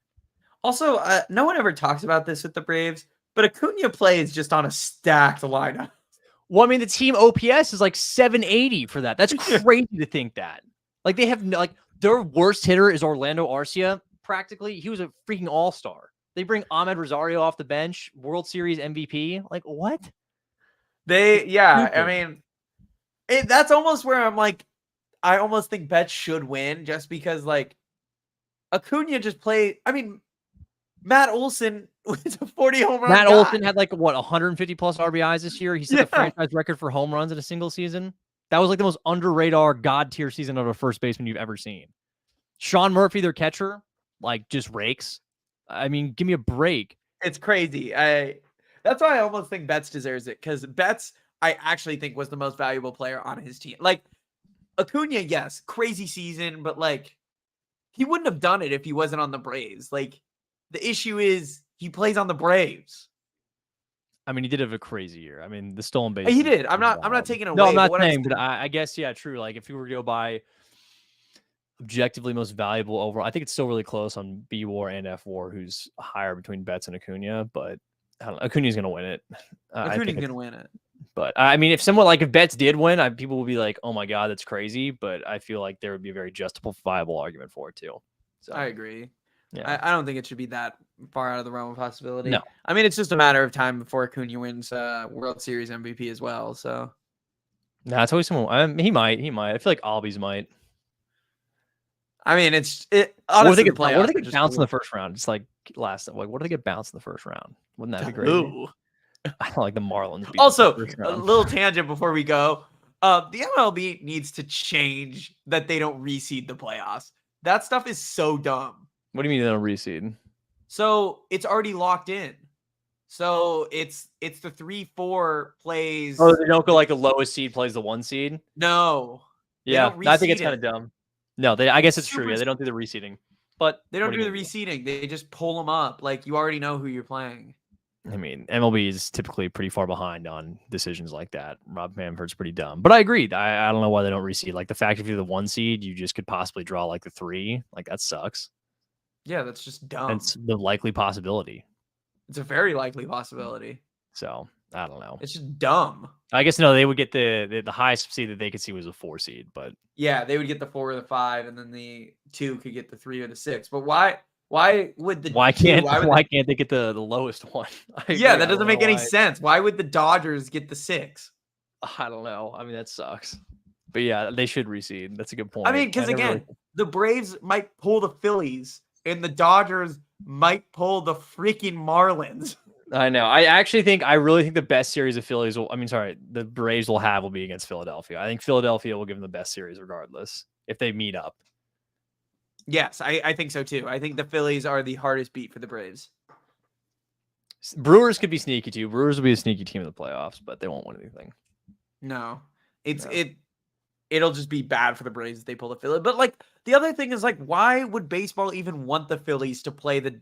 Also, no one ever talks about this with the Braves, but Acuna plays just on a stacked lineup. Well, I mean, the team OPS is like 780 for that. That's crazy to think that. Like they have their worst hitter is Orlando Arcia. Practically, he was a freaking all-star. They bring Ahmed Rosario off the bench, World Series MVP. Like what? I mean, that's almost where I'm like, I almost think Betts should win just because like Acuna just played. I mean, Matt Olson was a 40 home run. Matt guy. Olson had 150 plus RBIs this year. He set the franchise record for home runs in a single season. That was like the most under radar god tier season of a first baseman you've ever seen. Sean Murphy, their catcher, just rakes. I mean, give me a break. It's crazy. That's why I almost think Betts deserves it because Betts, I actually think was the most valuable player on his team. Like Acuna, yes, crazy season, but he wouldn't have done it if he wasn't on the Braves. Like the issue is he plays on the Braves. I mean, he did have a crazy year. I mean, the stolen base. He did. I'm not taking it away. No, I'm not but saying, but I guess true. Like if you were to go by objectively most valuable overall, I think it's still really close on B WAR and F WAR, who's higher between Betts and Acuna, but I don't know. Acuna's going to win it. Acuna's going to win it. But I mean, if Betts did win, people would be like, oh my God, that's crazy. But I feel like there would be a very justifiable argument for it too. So I agree. Yeah. I don't think it should be that far out of the realm of possibility. No. I mean, it's just a matter of time before Acuna wins World Series MVP as well. So nah, it's always someone. He might. I feel like Albies might. I mean, honestly, what do they get bounced in the first round? It's like what do they get bounced in the first round? Wouldn't that be great? I don't like the Marlins. Also, a little tangent before we go. The MLB needs to change that they don't reseed the playoffs. That stuff is so dumb. What do you mean they don't reseed? So it's already locked in. So it's the 3-4 plays. Oh, they don't go like the lowest seed plays the 1 seed? No. Yeah, I think it's kind of it. dumb. No, I guess it's true. Yeah, they don't do the reseeding. But they don't do the reseeding. They just pull them up. Like you already know who you're playing. I mean, MLB is typically pretty far behind on decisions like that. Rob Manfred's pretty dumb. But I agree. I don't know why they don't reseed. Like the fact if you're the 1 seed, you just could possibly draw like the 3. Like that sucks. Yeah, that's just dumb. It's the likely possibility. It's a very likely possibility. So I don't know. It's just dumb. I guess no, they would get the highest seed that they could see was a 4 seed, but yeah, they would get the 4 or the 5, and then the 2 could get the 3 or the 6. But why would the why can't they get the lowest one? Yeah, that doesn't make any sense. Why would the Dodgers get the 6? I don't know. I mean, that sucks. But yeah, they should reseed. That's a good point. I mean, because again, the Braves might pull the Phillies, and the Dodgers might pull the freaking Marlins. I know. I really think the best series of Phillies the Braves will be against Philadelphia. I think Philadelphia will give them the best series regardless if they meet up. Yes, I think so too. I think the Phillies are the hardest beat for the Braves. Brewers could be sneaky too. Brewers will be a sneaky team in the playoffs, but they won't win anything. No, it's No. it'll just be bad for the Braves if they pull the Phillies. But like the other thing is like, why would baseball even want the Phillies to play the?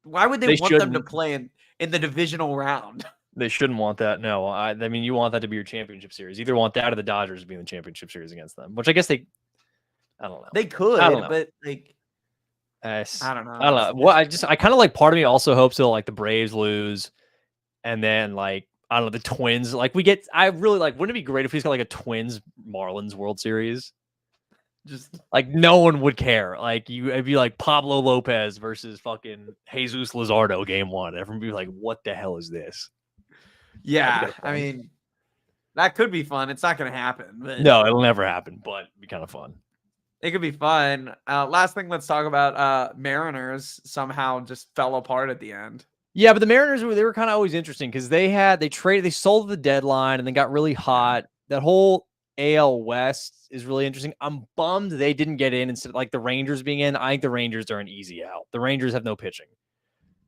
Why would they want them to shouldn't. play in the divisional round? They shouldn't want that. No, I mean, you want that to be your championship series. Either want that or the Dodgers being the championship series against them, which I guess I don't know. They could, I don't know. but like, I don't know. I don't know. Well, I kind of like part of me also hopes that like the Braves lose, and then like I don't know the Twins. Like I really like. Wouldn't it be great if we got like a Twins Marlins World Series? Just like no one would care. Like it'd be like Pablo Lopez versus fucking Jesus Luzardo game 1. Everyone would be like, "What the hell is this?" Yeah, I mean, that could be fun. It's not going to happen. But No, it'll never happen, but it'd be kind of fun. it could be fun. Last thing, let's talk about Mariners somehow just fell apart at the end. Yeah, but the Mariners were kind of always interesting because they sold the deadline and then got really hot. That whole AL West is really interesting. I'm bummed they didn't get in instead of like the Rangers being in. I think the Rangers are an easy out. The Rangers have no pitching.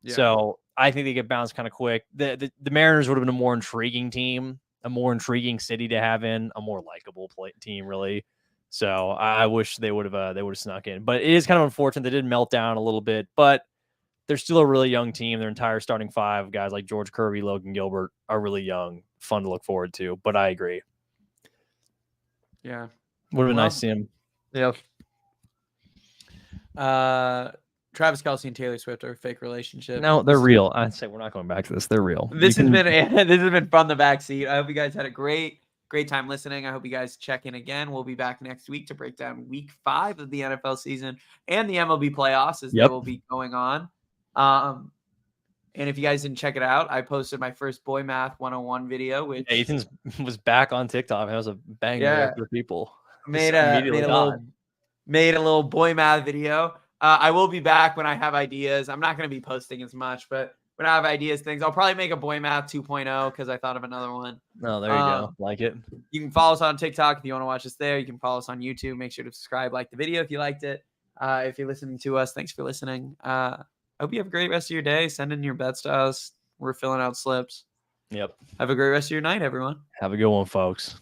Yeah. So I think they get bounced kind of quick. The Mariners would have been a more intriguing team, a more intriguing city to have in, a more likable team, really. So I wish they would have snuck in. But it is kind of unfortunate they did melt down a little bit. But they're still a really young team. Their entire starting 5 guys like George Kirby, Logan Gilbert are really young, fun to look forward to. But I agree. Yeah, Would have been nice to see him. Yep. Travis Kelce and Taylor Swift are a fake relationship. No, they're real. I'd say we're not going back to this. They're real. This has been from the backseat. I hope you guys had a great time listening. I hope you guys check in again. We'll be back next week to break down week 5 of the NFL season and the MLB playoffs as they will be going on. And if you guys didn't check it out, I posted my first Boy Math 101 video, which Ethan was back on TikTok. That was a banger for people. Made a little Boy Math video. I will be back when I have ideas. I'm not going to be posting as much, but when I have ideas, I'll probably make a Boy Math 2.0 because I thought of another one. Oh, there you go. Like it. You can follow us on TikTok if you want to watch us there. You can follow us on YouTube. Make sure to subscribe, like the video if you liked it. If you're listening to us, thanks for listening. I hope you have a great rest of your day. Send in your bets to us. We're filling out slips. Yep. Have a great rest of your night, everyone. Have a good one, folks.